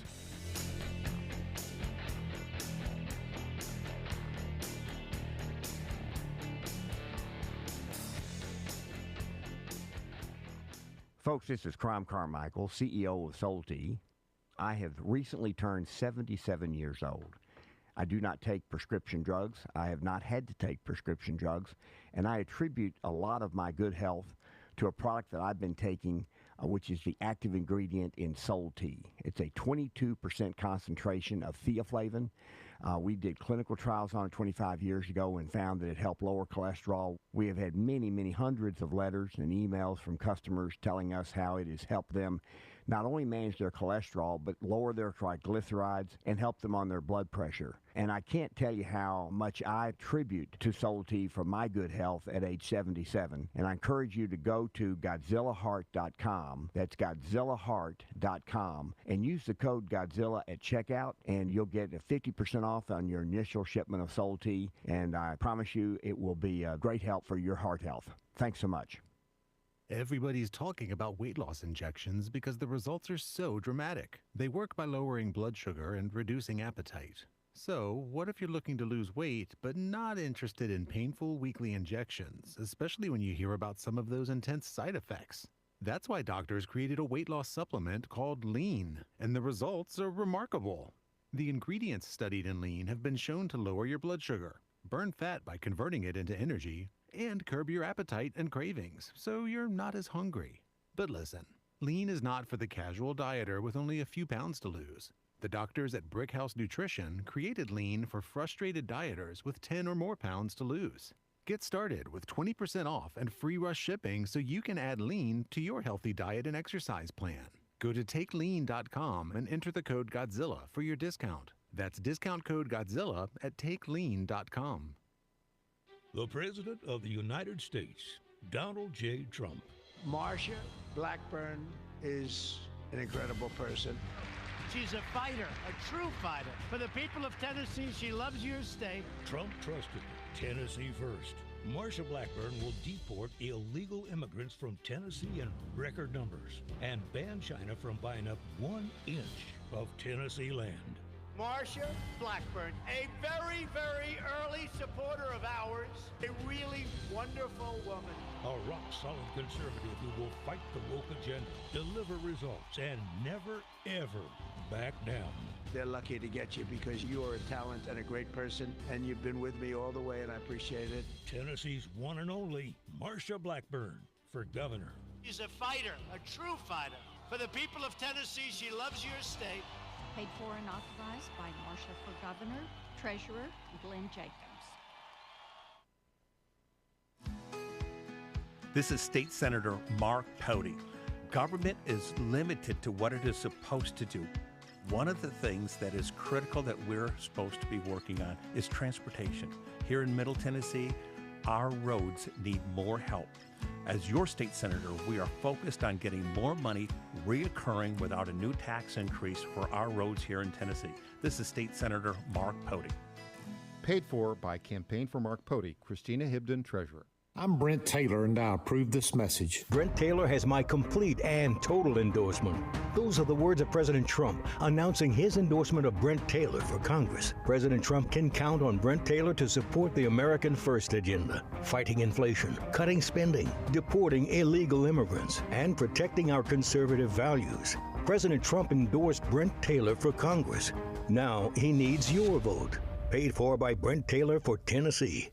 Folks, this is Crime Carmichael, CEO of Solti. I have recently turned 77 years old. I do not take prescription drugs. I have not had to take prescription drugs, and I attribute a lot of my good health to a product that I've been taking, which is the active ingredient in Solti. It's a 22% concentration of theaflavin. We did clinical trials on it 25 years ago and found that it helped lower cholesterol. We have had many, many hundreds of letters and emails from customers telling us how it has helped them not only manage their cholesterol, but lower their triglycerides and help them on their blood pressure. And I can't tell you how much I attribute to Solti for my good health at age 77. And I encourage you to go to GodzillaHeart.com. That's GodzillaHeart.com. And use the code Godzilla at checkout, and you'll get a 50% off on your initial shipment of Solti. And I promise you it will be a great help for your heart health. Thanks so much. Everybody's talking about weight loss injections because the results are so dramatic. They work by lowering blood sugar and reducing appetite. So, what if you're looking to lose weight but not interested in painful weekly injections, especially when you hear about some of those intense side effects? That's why doctors created a weight loss supplement called Lean, and the results are remarkable. The ingredients studied in Lean have been shown to lower your blood sugar, burn fat by converting it into energy, and curb your appetite and cravings, so you're not as hungry. But listen, Lean is not for the casual dieter with only a few pounds to lose. The doctors at Brickhouse Nutrition created Lean for frustrated dieters with 10 or more pounds to lose. Get started with 20% off and free rush shipping so you can add Lean to your healthy diet and exercise plan. Go to TakeLean.com and enter the code Godzilla for your discount. That's discount code Godzilla at TakeLean.com. The President of the United States, Donald J. Trump. Marsha Blackburn is an incredible person. She's a fighter, a true fighter. For the people of Tennessee, she loves your state. Trump trusted Tennessee first. Marsha Blackburn will deport illegal immigrants from Tennessee in record numbers and ban China from buying up 1 inch of Tennessee land. Marsha Blackburn, a very, very early supporter of ours, a really wonderful woman. A rock-solid conservative who will fight the woke agenda, deliver results, and never, ever back down. They're lucky to get you because you are a talent and a great person, and you've been with me all the way, and I appreciate it. Tennessee's one and only Marsha Blackburn for governor. She's a fighter, a true fighter. For the people of Tennessee, she loves your state. Paid for and authorized by Marcia for Governor, Treasurer Glenn Jacobs. This is State Senator Mark Pody. Government is limited to what it is supposed to do. One of the things that is critical that we're supposed to be working on is transportation. Here in Middle Tennessee, our roads need more help. As your state senator, we are focused on getting more money reoccurring without a new tax increase for our roads here in Tennessee. This is State Senator Mark Pody. Paid for by Campaign for Mark Pody, Christina Hibden, Treasurer. I'm Brent Taylor, and I approve this message. Brent Taylor has my complete and total endorsement. Those are the words of President Trump announcing his endorsement of Brent Taylor for Congress. President Trump can count on Brent Taylor to support the American First agenda, fighting inflation, cutting spending, deporting illegal immigrants, and protecting our conservative values. President Trump endorsed Brent Taylor for Congress. Now he needs your vote. Paid for by Brent Taylor for Tennessee.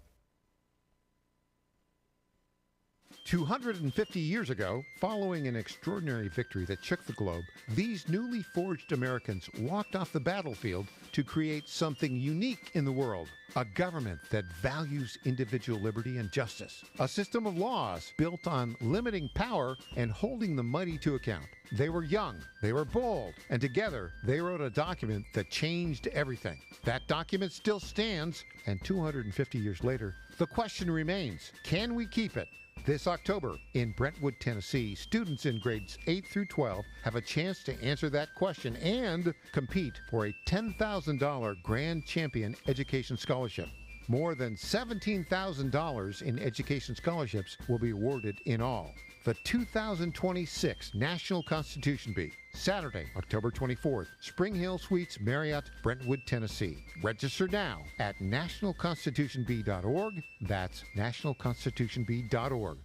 250 years ago, following an extraordinary victory that shook the globe, these newly forged Americans walked off the battlefield to create something unique in the world, a government that values individual liberty and justice, a system of laws built on limiting power and holding the mighty to account. They were young, they were bold, and together they wrote a document that changed everything. That document still stands, and 250 years later, the question remains, can we keep it? This October in Brentwood, Tennessee, students in grades 8 through 12 have a chance to answer that question and compete for a $10,000 Grand Champion Education Scholarship. More than $17,000 in education scholarships will be awarded in all. The 2026 National Constitution Bee, Saturday, October 24th, Spring Hill Suites, Marriott, Brentwood, Tennessee. Register now at nationalconstitutionbee.org. That's nationalconstitutionbee.org.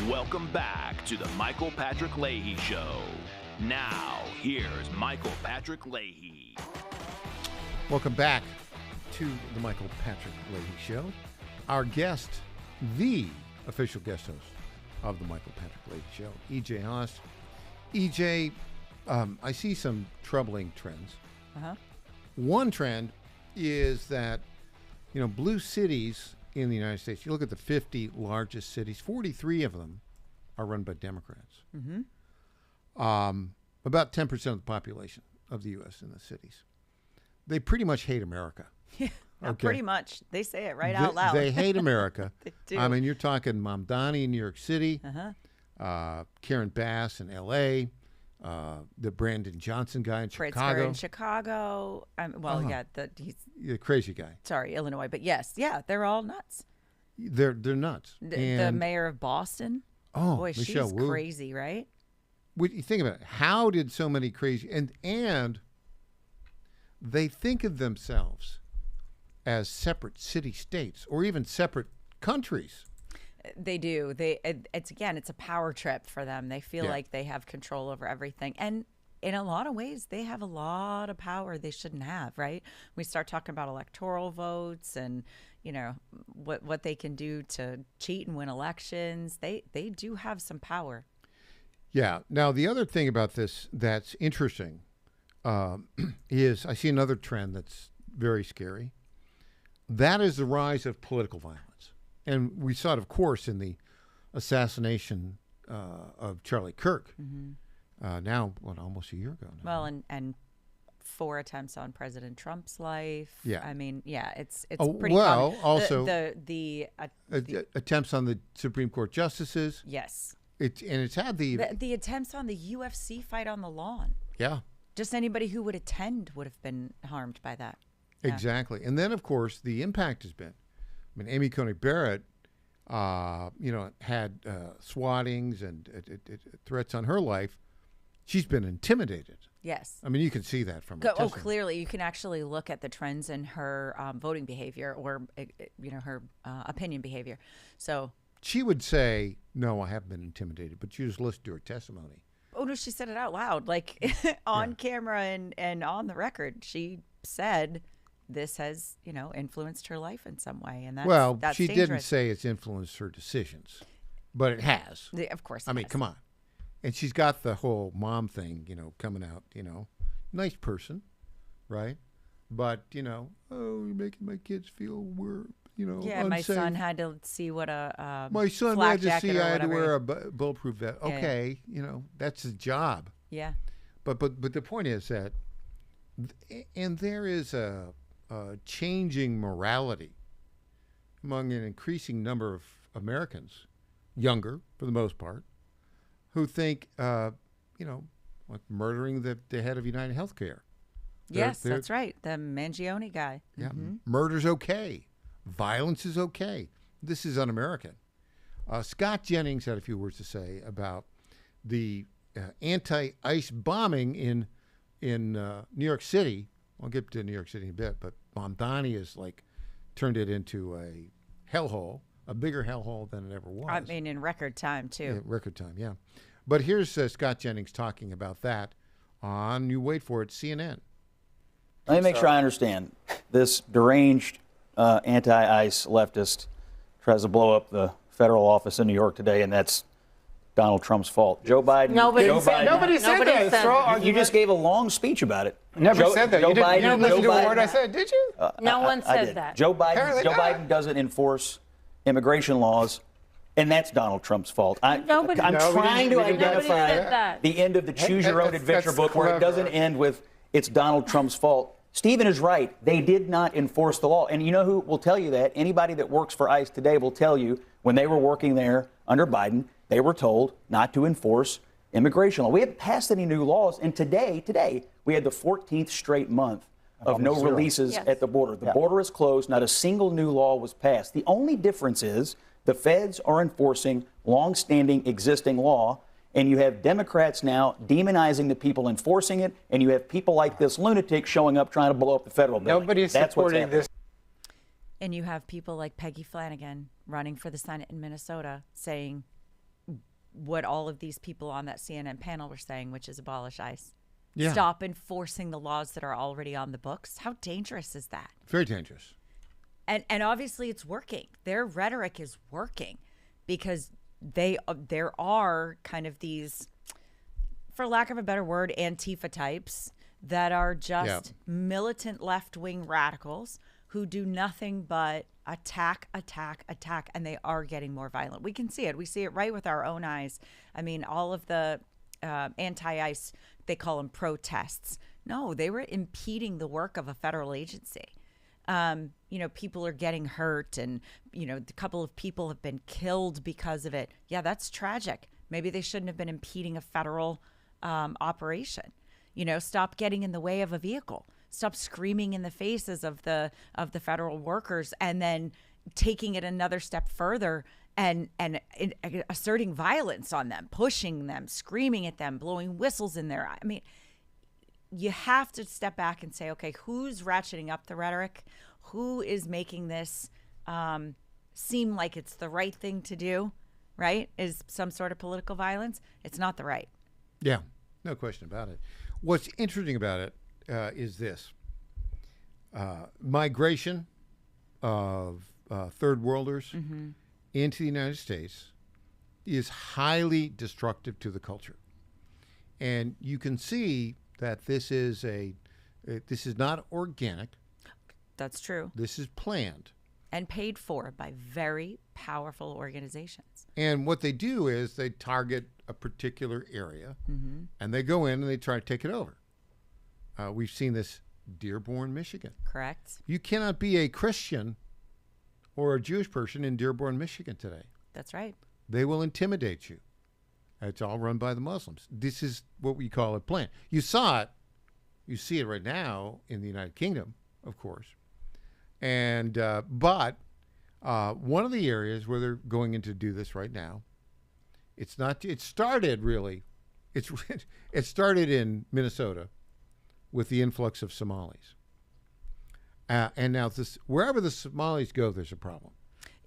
Welcome back to the Michael Patrick Leahy Show. Now, here's Michael Patrick Leahy. Welcome back to the Michael Patrick Leahy Show. Our guest, the official guest host of the Michael Patrick Leahy Show, E.J. Haas. E.J., I see some troubling trends. One trend is that, blue cities in the United States, you look at the 50 largest cities, 43 of them are run by Democrats. About 10% of the population of the U.S. in the cities. They pretty much hate America. Yeah, pretty much. They say it right out loud. They hate America. They do. I mean, you're talking Mamdani in New York City, Karen Bass in L.A., the Brandon Johnson guy in Pritzker Chicago. in Chicago. He's the crazy guy. Sorry, Illinois, but yes, they're all nuts. They're nuts. The mayor of Boston. Oh, boy, Michelle she's Wu. crazy, right? What you think about it? How did so many crazy and they think of themselves as separate city-states or even separate countries. They do. It's a power trip for them. They feel like they have control over everything. And in a lot of ways, they have a lot of power they shouldn't have, right? We start talking about electoral votes and, what they can do to cheat and win elections. They do have some power. Yeah. Now, the other thing about this that's interesting is I see another trend that's very scary. That is the rise of political violence. And we saw it, of course, in the assassination of Charlie Kirk. Now, almost a year ago now. Well, and 4 attempts on President Trump's life. Yeah. I mean, it's pretty well, common. also the attempts on the Supreme Court justices. Yes. It's had the attempts on the UFC fight on the lawn. Yeah. Just anybody who would attend would have been harmed by that. Yeah. Exactly. And then, of course, the impact has been, Amy Coney Barrett, had swattings and threats on her life. She's been intimidated. Yes. I mean, you can see that from her testimony. Clearly. You can actually look at the trends in her voting behavior or, her opinion behavior. So she would say, no, I haven't been intimidated, but you just listen to her testimony. Oh, no, she said it out loud, like on camera and on the record. She said this has, influenced her life in some way. And that's she dangerous. didn't say it's influenced her decisions. but it has. Of course. I mean, come on. And she's got the whole mom thing, coming out, nice person, right? But, oh, you're making my kids feel we're, Yeah, unsafe. my son had to see what a My son flak had to see jacket or I had to whatever. wear a bulletproof vest. Yeah, Okay, that's his job. Yeah. But the point is that, and there is a changing morality among an increasing number of Americans, younger for the most part, who think, like murdering the head of United Healthcare. Yes, that's right. The Mangione guy. Yeah, Mm-hmm. murder's okay. Violence is okay. This is un-American. Scott Jennings had a few words to say about the anti-ICE bombing in New York City. I'll get to New York City in a bit, but Mamdani has turned it into a hellhole, a bigger hellhole than it ever was. I mean, in record time, too. Yeah, record time, yeah. But here's Scott Jennings talking about that on, you wait for it, CNN. Let me make sure I understand. This deranged anti-ICE leftist tries to blow up the federal office in New York today, and that's Donald Trump's fault. Joe Biden. Nobody said that. You just gave a long speech about it. Never said that. Joe You didn't Biden, listen to a Biden- word I said, did you? No one said did. that. Joe Biden. Apparently Joe not. Biden doesn't enforce immigration laws, and that's Donald Trump's fault. I'm Nobody trying to said identify that. the end of the Choose Your Own That's Adventure book where it doesn't end with it's Donald Trump's fault. Stephen is right. They did not enforce the law. And you know who will tell you that? Anybody that works for ICE today will tell you when they were working there under Biden, they were told not to enforce immigration law. We haven't passed any new laws. And today, we had the 14th straight month of no releases at the border. The border is closed. Not a single new law was passed. The only difference is the feds are enforcing longstanding existing law. And you have Democrats now demonizing the people enforcing it, and you have people like this lunatic showing up trying to blow up the federal building. Nobody is That's what's supporting happening. this. And you have people like Peggy Flanagan running for the Senate in Minnesota saying what all of these people on that CNN panel were saying, which is abolish ICE. Yeah. Stop enforcing the laws that are already on the books. How dangerous is that? Very dangerous. And obviously it's working. Their rhetoric is working because there are kind of these, for lack of a better word, Antifa types that are just militant left-wing radicals who do nothing but attack, and they are getting more violent. We can see it. We see it right with our own eyes. I mean, all of the anti-ICE, they call them protests. No, they were impeding the work of a federal agency. People are getting hurt and, a couple of people have been killed because of it. Yeah, that's tragic. Maybe they shouldn't have been impeding a federal operation. Stop getting in the way of a vehicle. Stop screaming in the faces of the federal workers and then taking it another step further and asserting violence on them, pushing them, screaming at them, blowing whistles in their eye. I mean, you have to step back and say, okay, who's ratcheting up the rhetoric? Who is making this seem like it's the right thing to do, right? Is some sort of political violence? It's not the right. Yeah, no question about it. What's interesting about it is this. Migration of third worlders into the United States is highly destructive to the culture. And you can see that this is not organic. That's true. This is planned. And paid for by very powerful organizations. And what they do is they target a particular area, and they go in and they try to take it over. We've seen this Dearborn, Michigan. Correct. You cannot be a Christian or a Jewish person in Dearborn, Michigan today. That's right. They will intimidate you. It's all run by the Muslims. This is what we call a plan. You saw it. You see it right now in the United Kingdom, of course. And but one of the areas where they're going in to do this right now, it started in Minnesota with the influx of Somalis. And now wherever the Somalis go, there's a problem.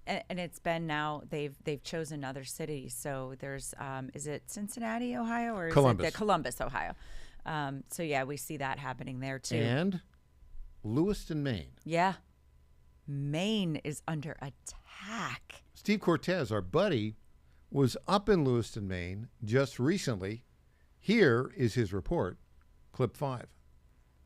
And it's been now they've chosen other cities. So there's is it Cincinnati, Ohio, or is Columbus. it Columbus, Ohio? So yeah, we see that happening there too. And Lewiston, Maine. Yeah, Maine is under attack. Steve Cortez, our buddy, was up in Lewiston, Maine just recently. Here is his report, clip 5.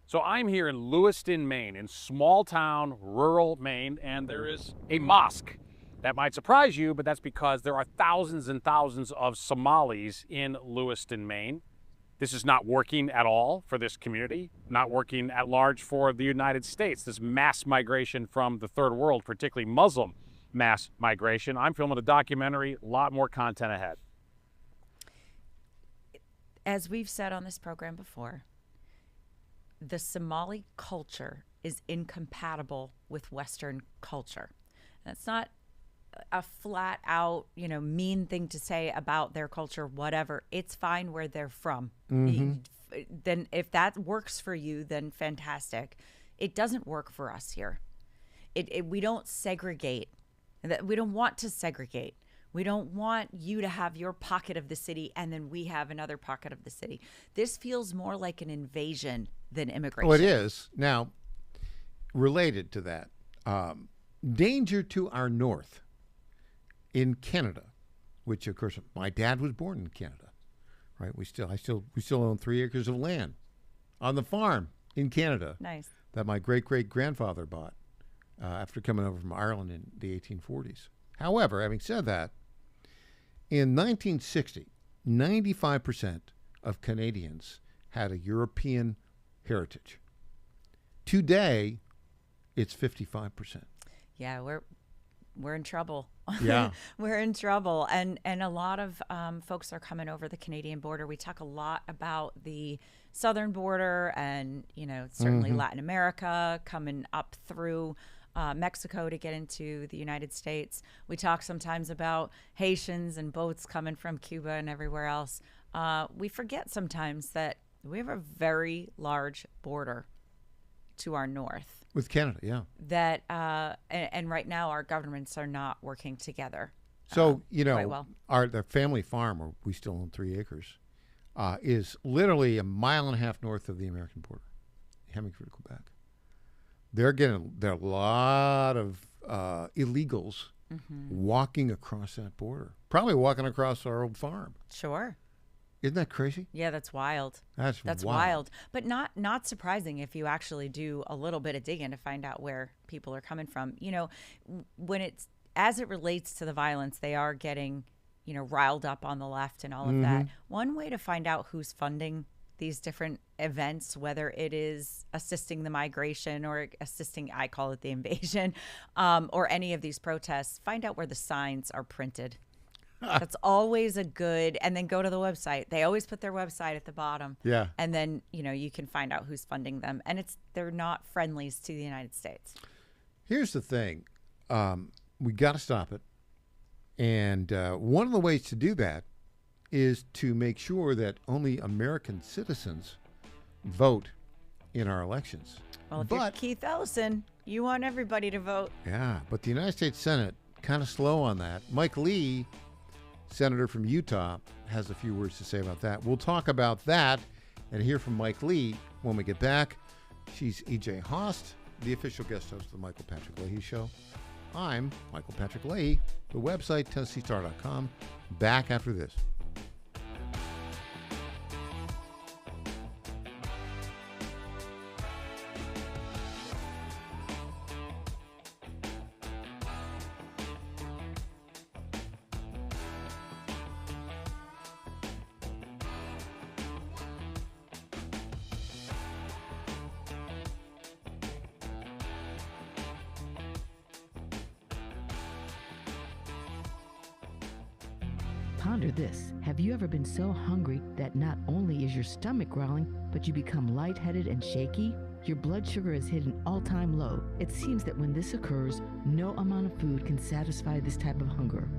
So I'm here in Lewiston, Maine, in small town, rural Maine, and there is a mosque. That might surprise you, but that's because there are thousands and thousands of Somalis in Lewiston, Maine. This is not working at all for this community, not working at large for the United States. This mass migration from the third world, particularly Muslim mass migration. I'm filming a documentary, a lot more content ahead. As we've said on this program before, the Somali culture is incompatible with Western culture. That's not a flat out, mean thing to say about their culture, whatever. It's fine where they're from. Mm-hmm. Then if that works for you, then fantastic. It doesn't work for us here. We don't segregate. We don't want to segregate. We don't want you to have your pocket of the city and then we have another pocket of the city. This feels more like an invasion than immigration. Well, it is. Now, related to that, danger to our north in Canada, which of course my dad was born in Canada, right? We still own 3 acres of land on the farm in Canada. Nice. That my great-great-grandfather bought after coming over from Ireland in the 1840s. However, having said that, in 1960, 95% of Canadians had a European heritage. Today, it's 55%. Yeah, we're in trouble. Yeah. We're in trouble. And a lot of folks are coming over the Canadian border. We talk a lot about the southern border and, certainly Latin America coming up through Mexico to get into the United States. We talk sometimes about Haitians and boats coming from Cuba and everywhere else. We forget sometimes that we have a very large border to our north. With Canada, yeah. That and right now our governments are not working together. So, quite well. The family farm, where we still own 3 acres, is literally a mile and a half north of the American border, Hemingford, Quebec. There are a lot of illegals walking across that border, probably walking across our old farm. Sure. Isn't that crazy? Yeah, that's wild. That's wild. But not surprising if you actually do a little bit of digging to find out where people are coming from. When as it relates to the violence, they are getting, riled up on the left and all of that. One way to find out who's funding these different events, whether it is assisting the migration or assisting, I call it the invasion, or any of these protests, find out where the signs are printed. That's always a good, and then go to the website. They always put their website at the bottom. Yeah. And then, you can find out who's funding them. And they're not friendlies to the United States. Here's the thing. We got to stop it. And one of the ways to do that is to make sure that only American citizens vote in our elections. Well, if you're Keith Ellison, you want everybody to vote. Yeah, but the United States Senate, kind of slow on that. Mike Lee, Senator from Utah, has a few words to say about that. We'll talk about that and hear from Mike Lee when we get back. She's E.J. Host, the official guest host of the Michael Patrick Leahy Show. I'm Michael Patrick Leahy, the website, TennesseeStar.com. Back after this. Ponder this. Have you ever been so hungry that not only is your stomach growling, but you become lightheaded and shaky? Your blood sugar has hit an all-time low. It seems that when this occurs, no amount of food can satisfy this type of hunger.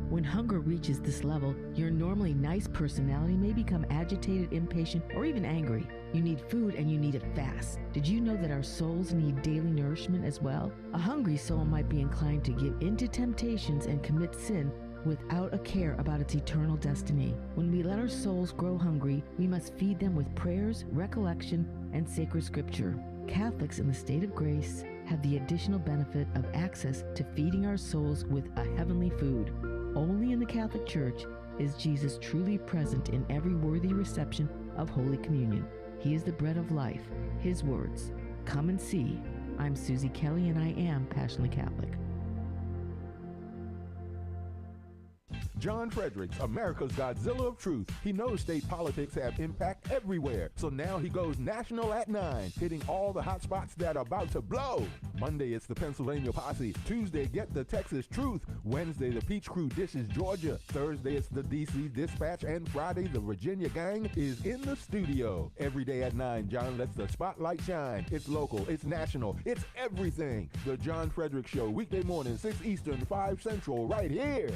When hunger reaches this level, your normally nice personality may become agitated, impatient, or even angry. You need food and you need it fast. Did you know that our souls need daily nourishment as well? A hungry soul might be inclined to give in to temptations and commit sin without a care about its eternal destiny. When we let our souls grow hungry, we must feed them with prayers, recollection, and sacred scripture. Catholics in the state of grace have the additional benefit of access to feeding our souls with a heavenly food. Only in the Catholic Church is Jesus truly present in every worthy reception of Holy Communion. He is the bread of life. His words, "Come and see." I'm Susie Kelly, and I am passionately Catholic. John Fredericks, America's Godzilla of Truth. He knows state politics have impact everywhere, so now he goes national at 9, hitting all the hot spots that are about to blow. Monday, it's the Pennsylvania Posse. Tuesday, get the Texas Truth. Wednesday, the Peach Crew dishes Georgia. Thursday, it's the DC Dispatch. And Friday, the Virginia Gang is in the studio. Every day at 9, John lets the spotlight shine. It's local, it's national, it's everything. The John Fredericks Show, weekday morning, 6 Eastern, 5 Central, right here.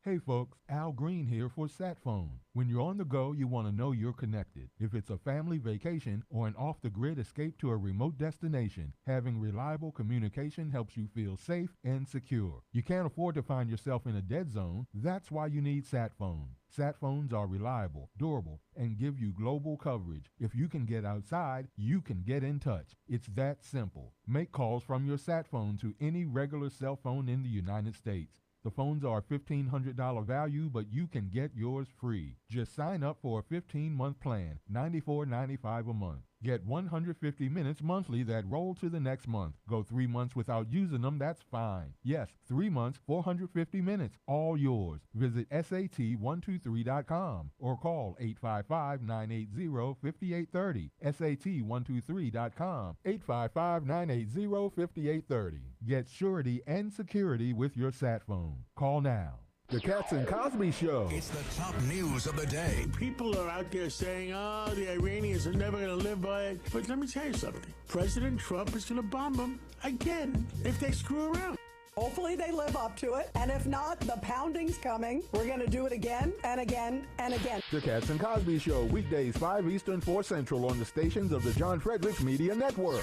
Hey folks, Al Green here for SatPhone. When you're on the go, you want to know you're connected. If it's a family vacation or an off-the-grid escape to a remote destination, having reliable communication helps you feel safe and secure. You can't afford to find yourself in a dead zone. That's why you need SatPhone. SatPhones are reliable, durable, and give you global coverage. If you can get outside, you can get in touch. It's that simple. Make calls from your SatPhone to any regular cell phone in the United States. The phones are a $1,500 value, but you can get yours free. Just sign up for a 15-month plan, $94.95 a month. Get 150 minutes monthly that roll to the next month. Go 3 months without using them, that's fine. Yes, 3 months, 450 minutes, all yours. Visit SAT123.com or call 855-980-5830. SAT123.com, 855-980-5830. Get surety and security with your SatPhone. Call now. The Cats and Cosby Show. It's the top news of the day. People are out there saying, oh, the Iranians are never going to live by it. But let me tell you something. President Trump is going to bomb them again if they screw around. Hopefully they live up to it. And if not, the pounding's coming. We're going to do it again and again and again. The Cats and Cosby Show, weekdays 5 Eastern, 4 Central on the stations of the John Fredericks Media Network.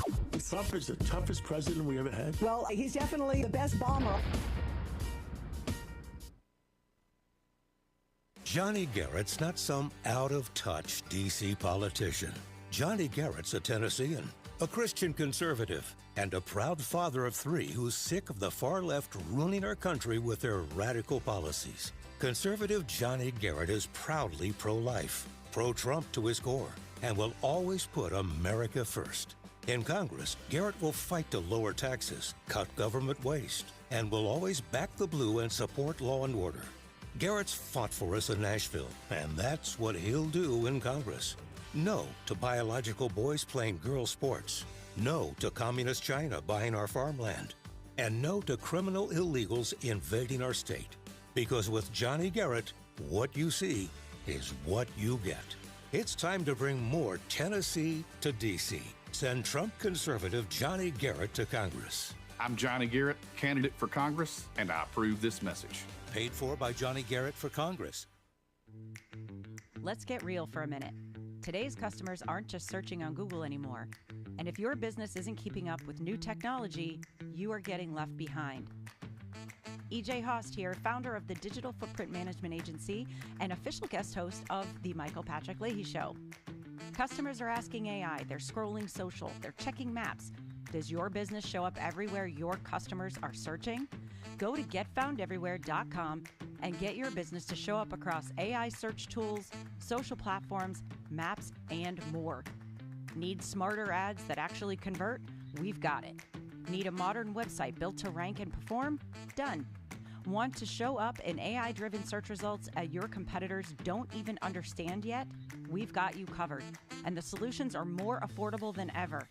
Trump is the toughest president we ever had. Well, he's definitely the best bomber. Johnny Garrett's not some out-of-touch D.C. politician. Johnny Garrett's a Tennessean, a Christian conservative, and a proud father of 3 who's sick of the far left ruining our country with their radical policies. Conservative Johnny Garrett is proudly pro-life, pro-Trump to his core, and will always put America first. In Congress, Garrett will fight to lower taxes, cut government waste, and will always back the blue and support law and order. Garrett's fought for us in Nashville, and that's what he'll do in Congress. No to biological boys playing girl sports. No to communist China buying our farmland. And no to criminal illegals invading our state. Because with Johnny Garrett, what you see is what you get. It's time to bring more Tennessee to D.C. Send Trump conservative Johnny Garrett to Congress. I'm Johnny Garrett, candidate for Congress, and I approve this message. Paid for by Johnny Garrett for Congress. Let's get real for a minute. Today's customers aren't just searching on Google anymore. And if your business isn't keeping up with new technology, you are getting left behind. EJ Host here, founder of the Digital Footprint Management Agency and official guest host of the Michael Patrick Leahy Show. Customers are asking AI, they're scrolling social, they're checking maps. Does your business show up everywhere your customers are searching? Go to getfoundeverywhere.com and get your business to show up across AI search tools, social platforms, maps, and more. Need smarter ads that actually convert? We've got it. Need a modern website built to rank and perform? Done. Want to show up in AI-driven search results that your competitors don't even understand yet? We've got you covered, and the solutions are more affordable than ever.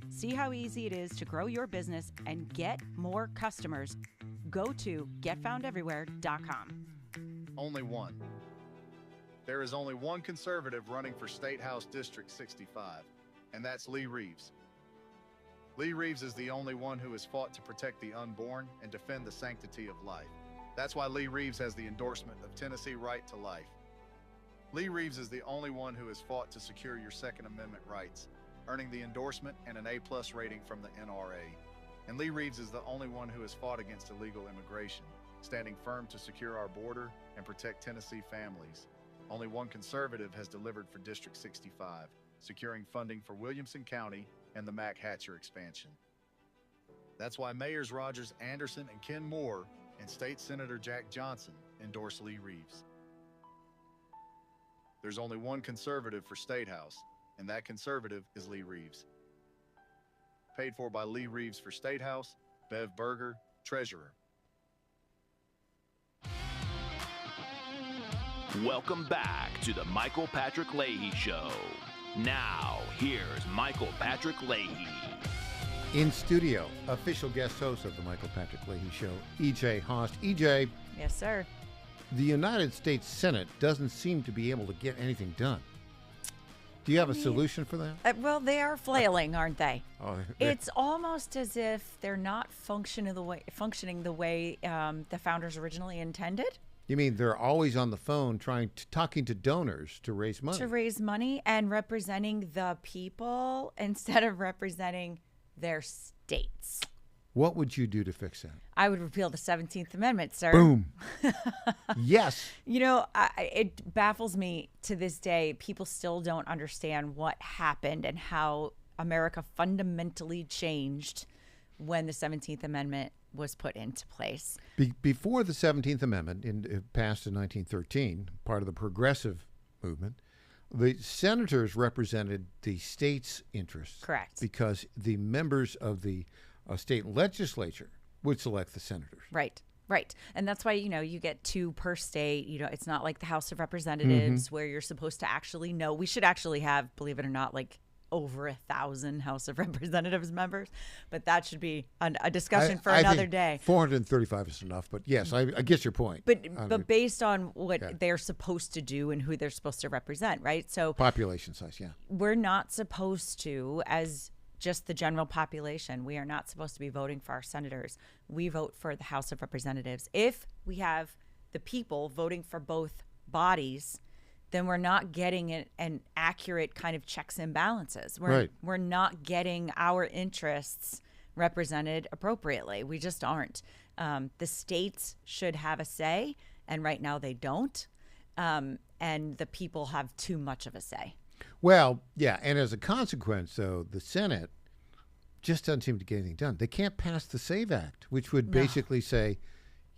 See how easy it is to grow your business and get more customers. Go to getfoundeverywhere.com. Only one. There is only one conservative running for State House District 65, and that's Lee Reeves. Lee Reeves is the only one who has fought to protect the unborn and defend the sanctity of life. That's why Lee Reeves has the endorsement of Tennessee Right to Life. Lee Reeves is the only one who has fought to secure your Second Amendment rights, earning the endorsement and an A+ rating from the NRA. And Lee Reeves is the only one who has fought against illegal immigration, standing firm to secure our border and protect Tennessee families. Only one conservative has delivered for District 65, securing funding for Williamson County and the Mac Hatcher expansion. That's why Mayors Rogers Anderson and Ken Moore and State Senator Jack Johnson endorse Lee Reeves. There's only one conservative for State House, and that conservative is Lee Reeves. Paid for by Lee Reeves for State House, Bev Berger, Treasurer. Welcome back to the Michael Patrick Leahy Show. Now, here's Michael Patrick Leahy. In studio, official guest host of the Michael Patrick Leahy Show, E.J. Haas. E.J. Yes, sir. The United States Senate doesn't seem to be able to get anything done. Do you have a solution for that? Well, they are flailing, aren't they? Oh, it's almost as if they're not functioning the way the founders originally intended. You mean they're always on the phone talking to donors to raise money? To raise money and representing the people instead of representing their states. What would you do to fix that? I would repeal the 17th Amendment, sir. Boom. Yes. You know, it baffles me to this day. People still don't understand what happened and how America fundamentally changed when the 17th Amendment was put into place. Before the 17th Amendment, passed in 1913, part of the progressive movement, the senators represented the state's interests. Correct. Because the members of the state legislature would select the senators. Right. And that's why, you get 2 per state. It's not like the House of Representatives where you're supposed to actually know. We should actually have, believe it or not, like over 1,000 House of Representatives members. But that should be a discussion for another day. 435 is enough. But yes, I get your point. But based on what they're supposed to do and who they're supposed to represent, right? So population size, yeah. We're not supposed to, as just the general population, we are not supposed to be voting for our senators. We vote for the House of Representatives. If we have the people voting for both bodies, then we're not getting an accurate kind of checks and balances. We're not getting our interests represented appropriately. We just aren't. The states should have a say, and right now they don't. And the people have too much of a say. Well, yeah, and as a consequence, though, the Senate just doesn't seem to get anything done. They can't pass the SAVE Act, which would basically say,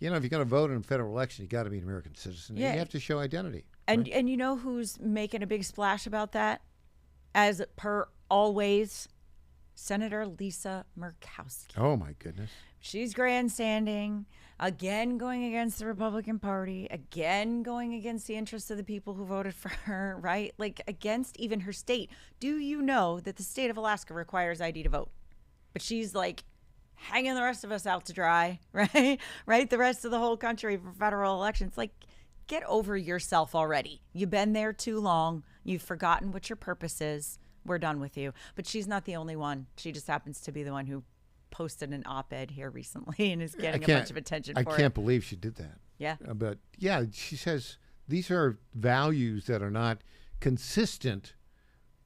if you're going to vote in a federal election, you got to be an American citizen. Yeah. And you have to show identity. And you know who's making a big splash about that? As per always, Senator Lisa Murkowski. Oh, my goodness. She's grandstanding, again going against the Republican Party, again going against the interests of the people who voted for her, right? Like against even her state. Do you know that the state of Alaska requires ID to vote? But she's like hanging the rest of us out to dry, right? Right? The rest of the whole country for federal elections. Like, get over yourself already. You've been there too long. You've forgotten what your purpose is. We're done with you. But she's not the only one. She just happens to be the one who posted an op-ed here recently and is getting a bunch of attention for it. I can't believe she did that. Yeah. But yeah, she says these are values that are not consistent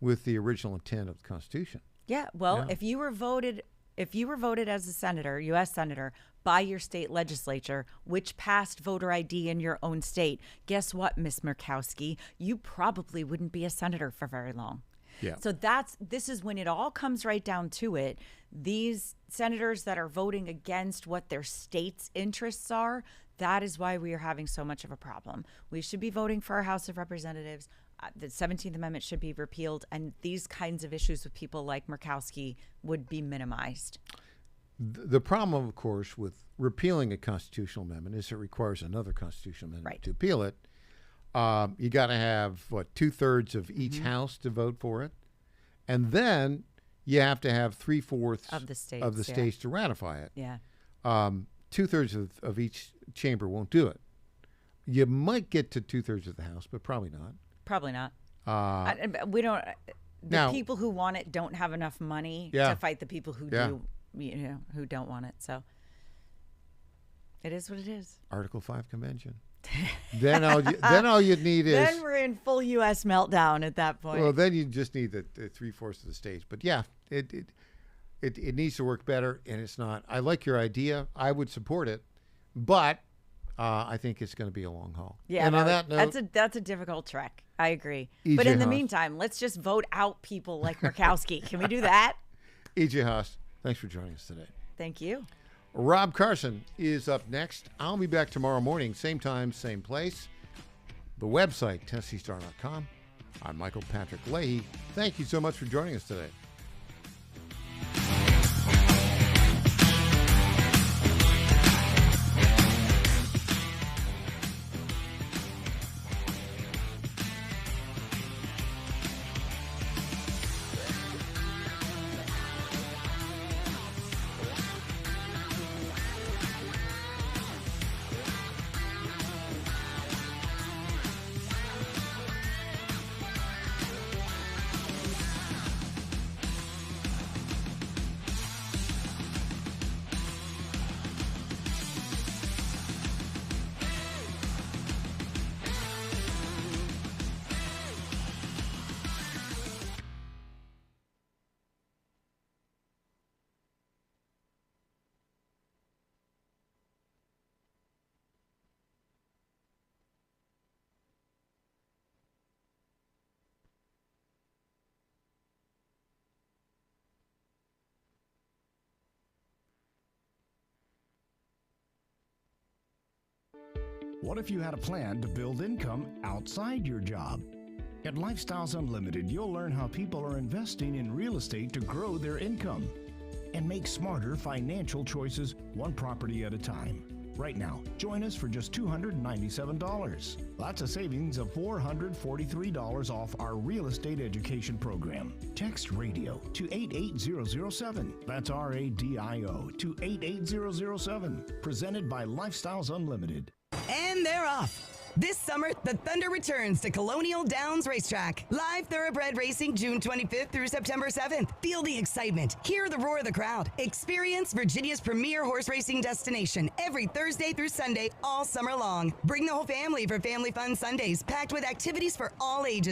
with the original intent of the Constitution. Yeah. Well, if you were voted as a senator, U.S. senator, by your state legislature, which passed voter ID in your own state, guess what, Miss Murkowski? You probably wouldn't be a senator for very long. Yeah. So this is when it all comes right down to it. These senators that are voting against what their state's interests are, that is why we are having so much of a problem. We should be voting for our House of Representatives. The 17th Amendment should be repealed, and these kinds of issues with people like Murkowski would be minimized. The problem, of course, with repealing a constitutional amendment is it requires another constitutional amendment to repeal it. You got to have, 2/3 of each house to vote for it. And then you have to have 3/4 of the states to ratify it. Yeah. 2/3 of each chamber won't do it. You might get to 2/3 of the House, but probably not. Probably not. We don't. The people who want it don't have enough money to fight the people who do. Who don't want it. So it is what it is. Article 5 convention. Then all you'd need is. Then we're in full U.S. meltdown at that point. Well, then you just need the 3/4 of the states. But yeah, it needs to work better, and it's not. I like your idea. I would support it, but I think it's going to be a long haul. Yeah, and on that note, that's a difficult trek. I agree. E.J. But in the Haas. meantime, let's just vote out people like Murkowski. Can we do that? E.J. Haas, thanks for joining us today. Thank you. Rob Carson is up next. I'll be back tomorrow morning, same time, same place. The website, TennesseeStar.com. I'm Michael Patrick Leahy. Thank you so much for joining us today. What if you had a plan to build income outside your job? At Lifestyles Unlimited, you'll learn how people are investing in real estate to grow their income and make smarter financial choices one property at a time. Right now, join us for just $297. That's a savings of $443 off our real estate education program. Text RADIO to 88007. That's RADIO to 88007. Presented by Lifestyles Unlimited. And they're off. This summer, the Thunder returns to Colonial Downs Racetrack. Live thoroughbred racing June 25th through September 7th. Feel the excitement. Hear the roar of the crowd. Experience Virginia's premier horse racing destination every Thursday through Sunday all summer long. Bring the whole family for Family Fun Sundays, packed with activities for all ages.